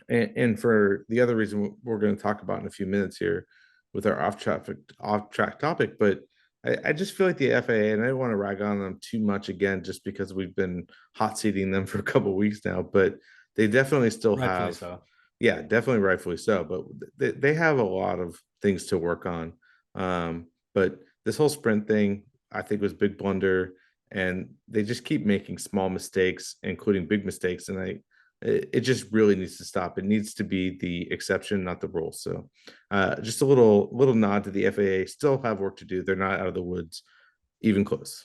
And for the other reason we're going to talk about in a few minutes here with our off track topic, but I just feel like the FAA, and I don't want to rag on them too much again, just because we've been hot seating them for a couple of weeks now, but they definitely still
Rightfully
have,
so.
Yeah, definitely rightfully so, but they have a lot of things to work on. But this whole sprint thing, I think, was a big blunder, and they just keep making small mistakes, including big mistakes, and it just really needs to stop. It needs to be the exception, not the rule. So just a little nod to the FAA. Still have work to do. They're not out of the woods, even close.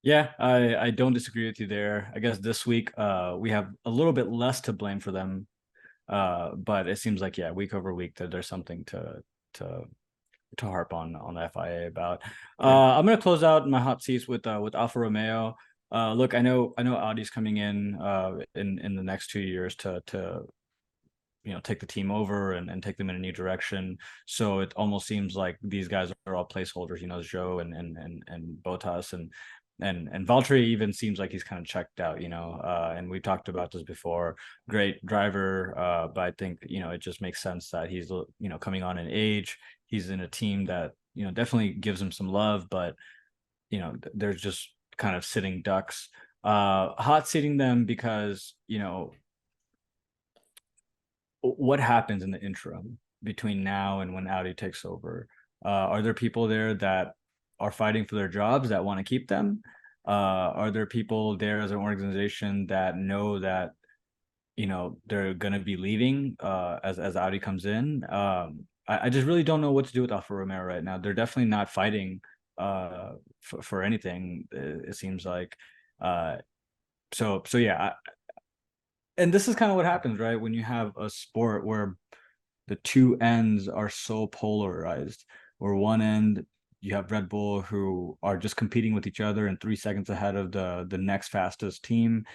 Yeah, I don't disagree with you there. I guess this week we have a little bit less to blame for them, but it seems like, yeah, week over week that there's something to harp on the FIA about. I'm gonna close out my hot seats with Alfa Romeo. Look, I know Audi's coming in the next 2 years to take the team over and take them in a new direction. So it almost seems like these guys are all placeholders, Zhou and Bottas, and and Valtteri even seems like he's kind of checked out, and we talked about this before. Great driver, but I think it just makes sense that he's coming on in age. He's in a team that definitely gives him some love, but they're just kind of sitting ducks. Hot seating them because what happens in the interim between now and when Audi takes over? Are there people there that are fighting for their jobs that want to keep them? Are there people there as an organization that know that they're going to be leaving as Audi comes in? I just really don't know what to do with Alfa Romeo right now. They're definitely not fighting for anything. It seems like. So yeah, and this is kind of what happens, right? When you have a sport where the two ends are so polarized, where one end you have Red Bull who are just competing with each other and 3 seconds ahead of the next fastest team,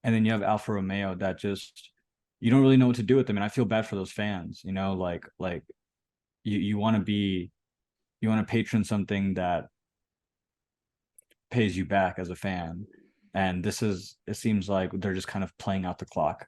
and then you have Alfa Romeo that just you don't really know what to do with them. And I feel bad for those fans, like you want to patron something that pays you back as a fan, and it seems like they're just kind of playing out the clock,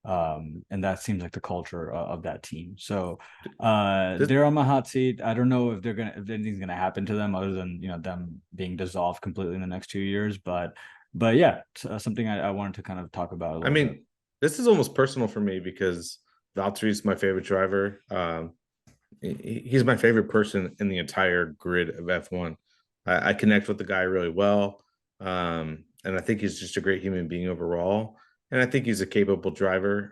and that seems like the culture of that team. So
This,
they're on my hot seat. I don't know if anything's gonna happen to them other than them being dissolved completely in the next 2 years, but yeah, something I wanted to kind of talk about a
I
little bit.
mean, this is almost personal for me because Valtteri's my favorite driver. He's my favorite person in the entire grid of F1. I connect with the guy really well. And I think he's just a great human being overall. And I think he's a capable driver.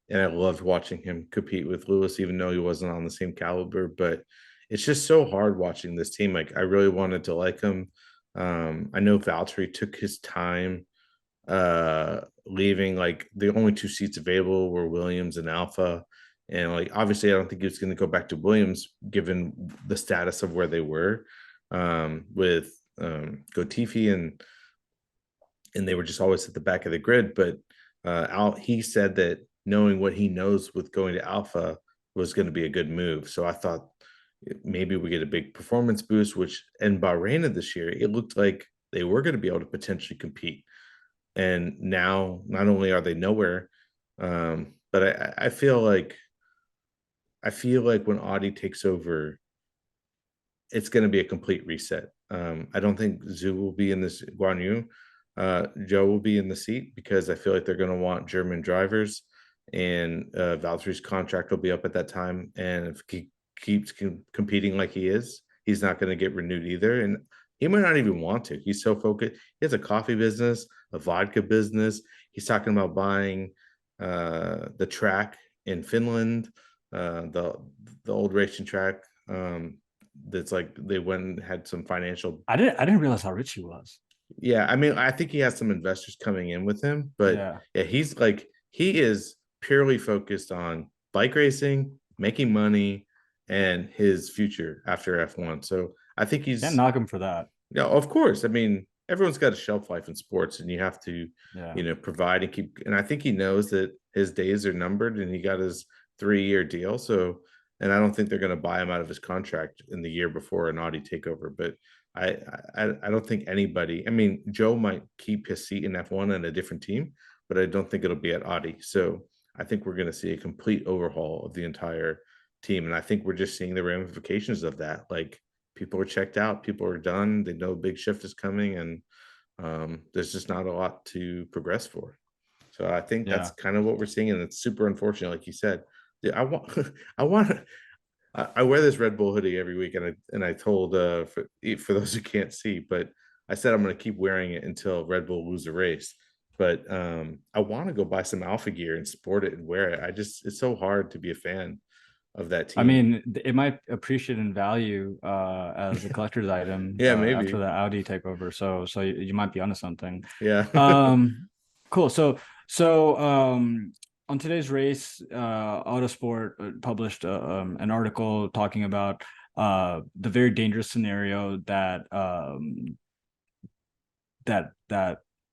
And I loved watching him compete with Lewis, even though he wasn't on the same caliber. But it's just so hard watching this team. Like, I really wanted to like him. I know Valtteri took his time leaving. Like, the only two seats available were Williams and Alpha, and like obviously I don't think he was going to go back to Williams given the status of where they were with Gotifi, and they were just always at the back of the grid. But he said that knowing what he knows with going to Alpha was going to be a good move. So I thought maybe we get a big performance boost, which in Bahrain of this year, it looked like they were going to be able to potentially compete. And now not only are they nowhere, but I feel like when Audi takes over, it's going to be a complete reset. I don't think Zhu will be in this Guan Yu. Joe will be in the seat because I feel like they're going to want German drivers, and Valtteri's contract will be up at that time. And if he keeps competing like he is, he's not going to get renewed either. And he might not even want to. He's so focused. He has a coffee business, a vodka business. He's talking about buying the track in Finland, the old racing track. That's like they went and had some financial.
I didn't realize how rich he was.
Yeah, I mean, I think he has some investors coming in with him, but
Yeah,
yeah, he is purely focused on bike racing, making money, and his future after F1. So I think
can't
he's,
knock him for that.
yeah, of course. I mean, everyone's got a shelf life in sports, and you have to,
Yeah.
provide and keep. And I think he knows that his days are numbered, and he got his 3-year deal. So, and I don't think they're going to buy him out of his contract in the year before an Audi takeover. But I don't think anybody. I mean, Joe might keep his seat in F1 in a different team, but I don't think it'll be at Audi. So I think we're going to see a complete overhaul of the entire team, and I think we're just seeing the ramifications of that. Like, people are checked out, people are done, they know a big shift is coming, and there's just not a lot to progress for. So I think that's
Yeah.
kind of what we're seeing, and it's super unfortunate, like you said. I want, I want, I wear this Red Bull hoodie every week, and I told for those who can't see, but I said I'm going to keep wearing it until Red Bull lose a race. But I want to go buy some Alpha gear and sport it and wear it. It's so hard to be a fan of that
I
team.
mean, it might appreciate in value as a collector's item
Yeah,
after
maybe.
the Audi takeover. So you might be onto something.
Yeah.
Cool. So on today's race, Autosport published an article talking about the very dangerous scenario that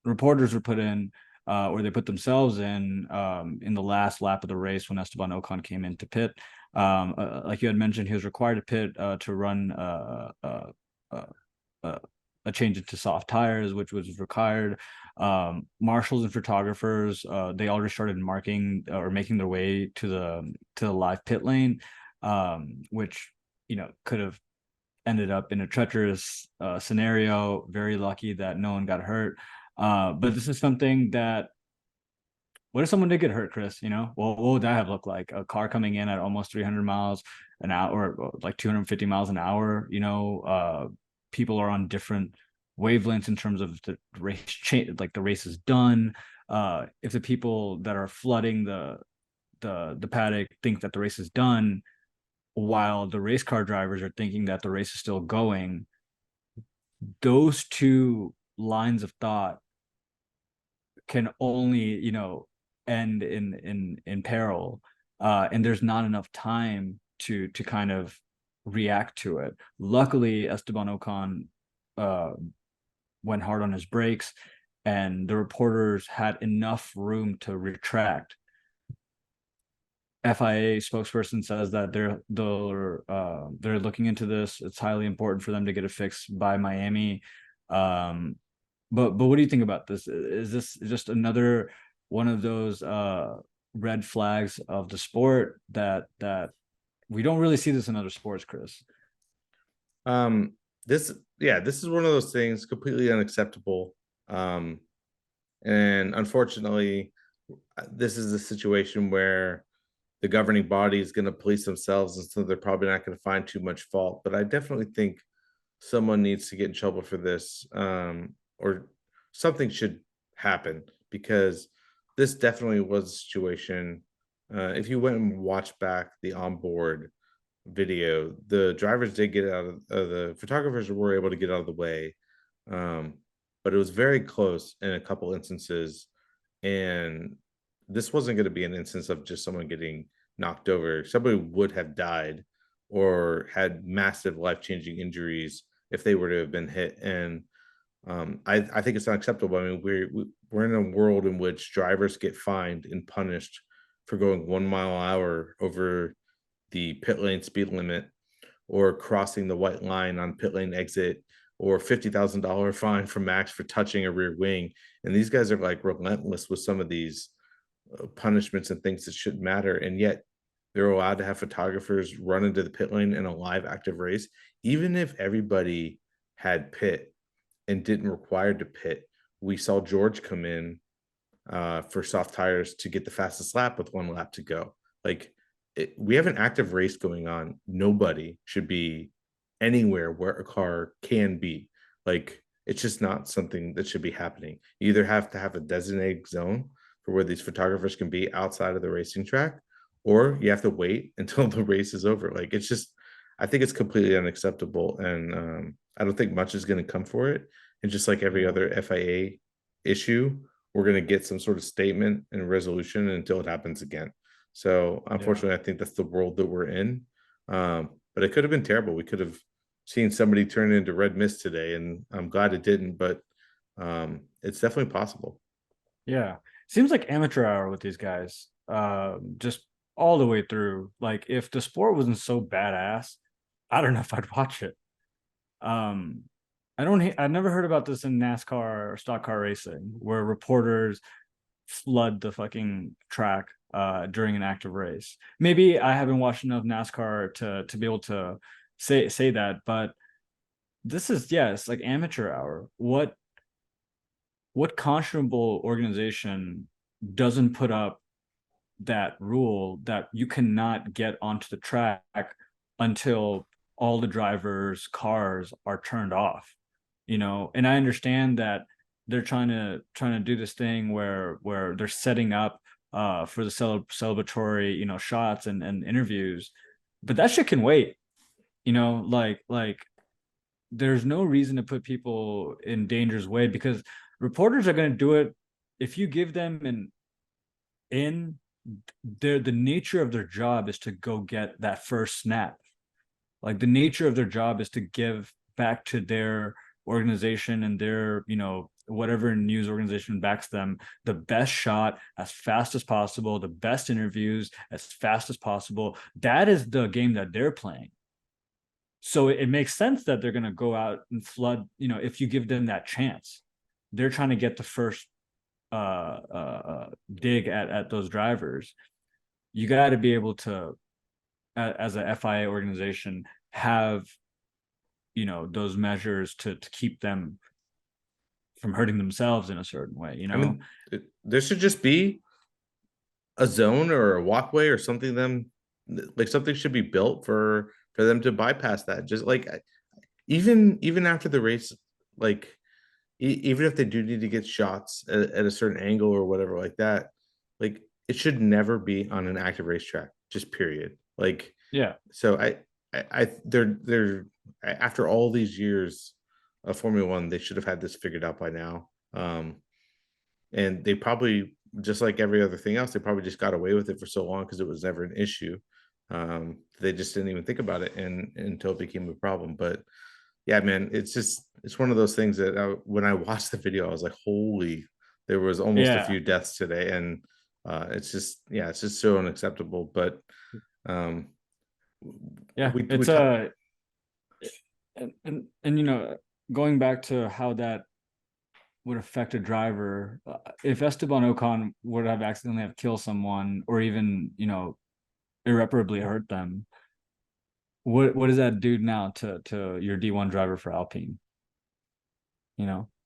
reporters were put in, or they put themselves in the last lap of the race when Esteban Ocon came in to pit. Like you had mentioned, he was required to pit to run uh, a change into soft tires, which was required. Marshals and photographers, they already started marking or making their way to the live pit lane, which could have ended up in a treacherous scenario. Very lucky that no one got hurt. But this is something that, what if someone did get hurt, Chris? Well, what would that have looked like? A car coming in at almost 300 miles an hour, or like 250 miles an hour. People are on different wavelengths in terms of the race change, like the race is done. If the people that are flooding the paddock think that the race is done, while the race car drivers are thinking that the race is still going, those two lines of thought can only end in peril, and there's not enough time to kind of react to it. Luckily, Esteban Ocon went hard on his brakes, and the reporters had enough room to retract. FIA spokesperson says that they're looking into this. It's highly important for them to get it fixed by Miami. But what do you think about this? Is this just another one of those red flags of the sport that we don't really see this in other sports, Chris?
This is one of those things completely unacceptable. And unfortunately, this is a situation where the governing body is going to police themselves, and so they're probably not going to find too much fault. But I definitely think someone needs to get in trouble for this, or something should happen, because this definitely was a situation. If you went and watched back the onboard video, the drivers did get out of the photographers were able to get out of the way, but it was very close in a couple instances, and this wasn't going to be an instance of just someone getting knocked over. Somebody would have died or had massive life-changing injuries if they were to have been hit. And I think it's not acceptable. I mean, we're in a world in which drivers get fined and punished for going 1 mile an hour over the pit lane speed limit, or crossing the white line on pit lane exit, or $50,000 fine from Max for touching a rear wing. And these guys are like relentless with some of these punishments and things that shouldn't matter, and yet they're allowed to have photographers run into the pit lane in a live active race. Even if everybody had pit and didn't require to pit, we saw George come in for soft tires to get the fastest lap with 1 lap to go. Like, we have an active race going on. Nobody should be anywhere where a car can be. Like, it's just not something that should be happening. You either have to have a designated zone for where these photographers can be outside of the racing track, or you have to wait until the race is over. Like, it's just, I think it's completely unacceptable, and I don't think much is going to come for it. And just like every other FIA issue, we're going to get some sort of statement and resolution until it happens again. So unfortunately, I think that's the world that we're in. But it could have been terrible. We could have seen somebody turn into red mist today, and I'm glad it didn't, but it's definitely possible.
Yeah. Seems like amateur hour with these guys. Just all the way through. Like, if the sport wasn't so badass, I don't know if I'd watch it. I've never heard about this in NASCAR or stock car racing, where reporters flood the fucking track during an active race. Maybe I haven't watched enough NASCAR to be able to say that, but this is, yes, like amateur hour. What conscionable organization doesn't put up that rule that you cannot get onto the track until all the drivers' cars are turned off? And I understand that they're trying to do this thing where they're setting up for the celebratory shots and interviews, but that shit can wait. Like there's no reason to put people in danger's way, because reporters are going to do it if you give them the nature of their job is to go get that first snap. Like, the nature of their job is to give back to their organization and their whatever news organization backs them the best shot as fast as possible, the best interviews as fast as possible. That is the game that they're playing. So it makes sense that they're going to go out and flood, if you give them that chance. They're trying to get the first dig at those drivers. You got to be able to, as a FIA organization, have those measures to keep them from hurting themselves in a certain way.
I mean, there should just be a zone or a walkway or something. Like something should be built for them to bypass that. Just like even after the race, like even if they do need to get shots at a certain angle or whatever like that, like it should never be on an active racetrack. Just period. Like
Yeah,
so they're after all these years of Formula One, they should have had this figured out by now. And they probably, just like every other thing else, they probably just got away with it for so long because it was never an issue. They just didn't even think about it until it became a problem. But yeah, man, it's one of those things that when I watched the video, I was like, holy, there was almost a
yeah,
few deaths today, and it's just so unacceptable. But um,
yeah.
we
It's
talk.
a and going back to how that would affect a driver, if Esteban Ocon would have accidentally have killed someone or even irreparably hurt them, what does that do now to your D1 driver for Alpine?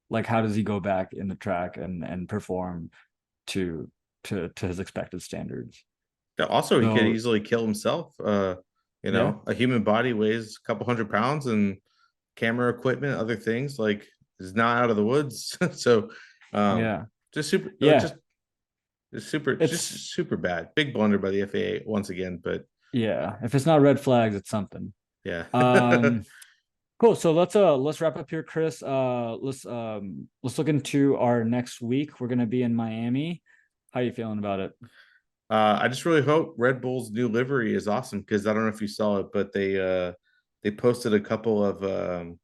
Like how does he go back in the track and perform to to his expected standards?
Also, he could
So
easily kill himself.
yeah,
A human body weighs a couple hundred pounds, and camera equipment, other things like is not out of the woods. So, um,
yeah,
just super,
yeah.
just
It's
super bad. Big blunder by the FAA once again. But
yeah. If it's not red flags, it's something.
yeah,
Um, Cool. So let's wrap up here, Chris. Let's look into our next week. We're gonna be in Miami. How you feeling about it?
I just really hope Red Bull's new livery is awesome because I don't know if you saw it, but they posted a couple of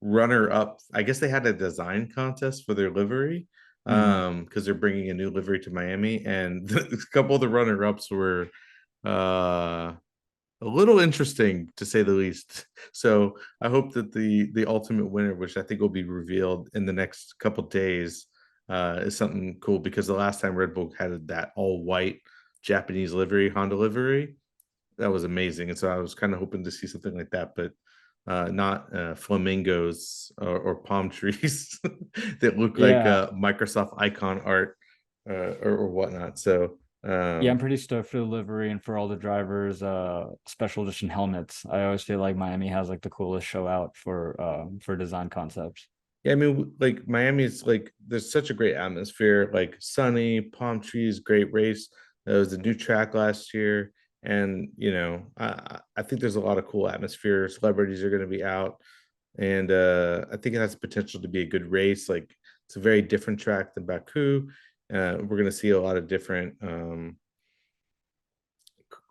runner up. I guess they had a design contest for their livery
Hmm.
because they're bringing a new livery to Miami, and a couple of the runner ups were uh a little interesting to say the least. So I hope that the ultimate winner, which I think will be revealed in the next couple days, is something cool because the last time Red Bull had that all white Japanese livery, Honda livery, that was amazing. And so I was kind of hoping to see something like that, but not flamingos or palm trees that look like
Yeah,
Microsoft icon art or whatnot. So
yeah. I'm pretty stoked for the livery and for all the drivers. Special edition helmets. I always feel like Miami has like the coolest show out for design concepts.
yeah, I mean, like Miami's like there's such a great atmosphere, like sunny, palm trees, great race. There was a new track last year, and I think there's a lot of cool atmosphere. Celebrities are going to be out, and I think it has potential to be a good race. Like it's a very different track than Baku. We're going to see a lot of different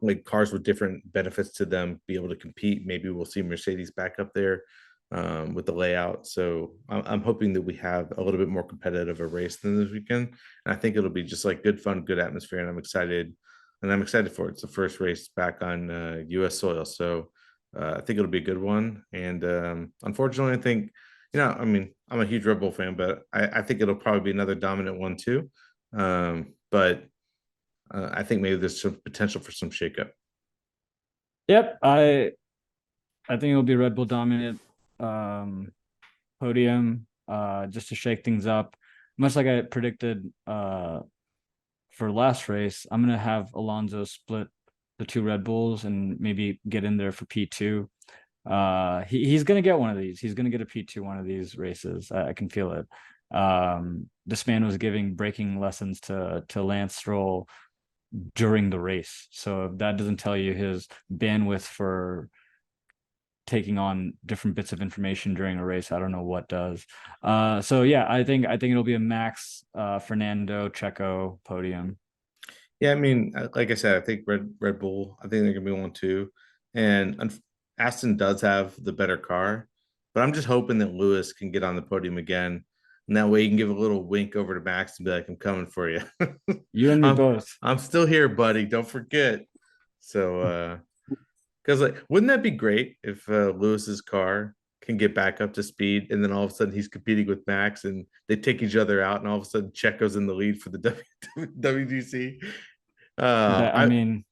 like cars with different benefits to them be able to compete. Maybe we'll see Mercedes back up there with the layout. So I'm hoping that we have a little bit more competitive a race than this weekend. And I think it'll be just like good fun, good atmosphere. And I'm excited. And I'm excited for it. It's the first race back on U.S. soil. So I think it'll be a good one. And unfortunately, I think, I mean, I'm a huge Red Bull fan, but I think it'll probably be another dominant one too. But I think maybe there's some potential for some shakeup.
Yep, I think it'll be Red Bull dominant um, podium just to shake things up. Much like I predicted for last race, I'm gonna have Alonso split the two Red Bulls and maybe get in there for P2. He's gonna get one of these. He's gonna get a P2 one of these races. I can feel it. This man was giving braking lessons to Lance Stroll during the race. So if that doesn't tell you his bandwidth for taking on different bits of information during a race, I don't know what does. So yeah, I think it'll be a Max, Fernando, Checo podium.
Yeah, I mean, like I said, I think Red Bull. I think they're gonna be one too, and Aston does have the better car, but I'm just hoping that Lewis can get on the podium again, and that way he can give a little wink over to Max and be like, "I'm coming for you.
You and me
I'm
both.
I'm still here, buddy. Don't forget." So Because like, wouldn't that be great if Lewis's car can get back up to speed, and then all of a sudden he's competing with Max, and they take each other out, and all of a sudden Checo's in the lead for the WGC.
That I
I
mean,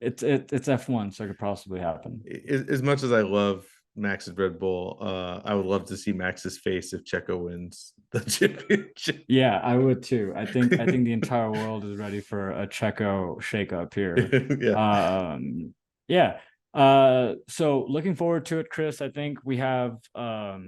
it's F1, so it could possibly happen.
as much as I love Max's Red Bull, I would love to see Max's face if Checo wins the championship.
Yeah, I would too. I think the entire world is ready for a Checo shakeup here.
Yeah.
Yeah. So looking forward to it, Chris. I think we have a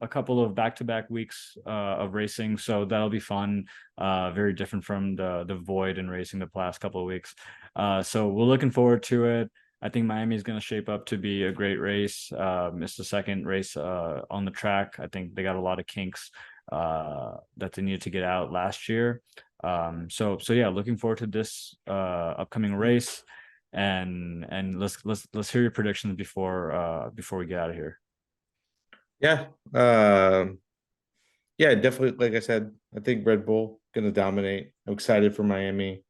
couple of back-to-back weeks of racing, so that'll be fun. Very different from the void in racing the past couple of weeks. So we're looking forward to it. I think Miami is going to shape up to be a great race. It's the second race on the track. I think they got a lot of kinks that they needed to get out last year. So yeah, looking forward to this upcoming race, and let's hear your predictions before we get out of here.
Yeah. Yeah, definitely. Like I said, I think Red Bull gonna dominate. I'm excited for Miami.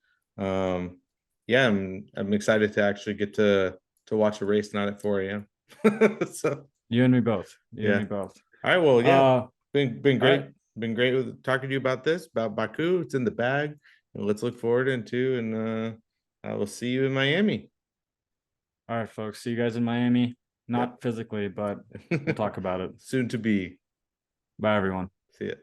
Yeah, I'm excited to actually get to watch a race not at 4 a.m. So
You and me both. You and
yeah.
me both.
All right. Well, yeah. Been
All
great.
right.
Been great with talking to you about this, about Baku. It's in the bag. And let's look forward into, and I will see you in Miami.
All right, folks. See you guys in Miami. Not physically, but we'll talk about it.
Soon to be.
Bye, everyone.
See ya.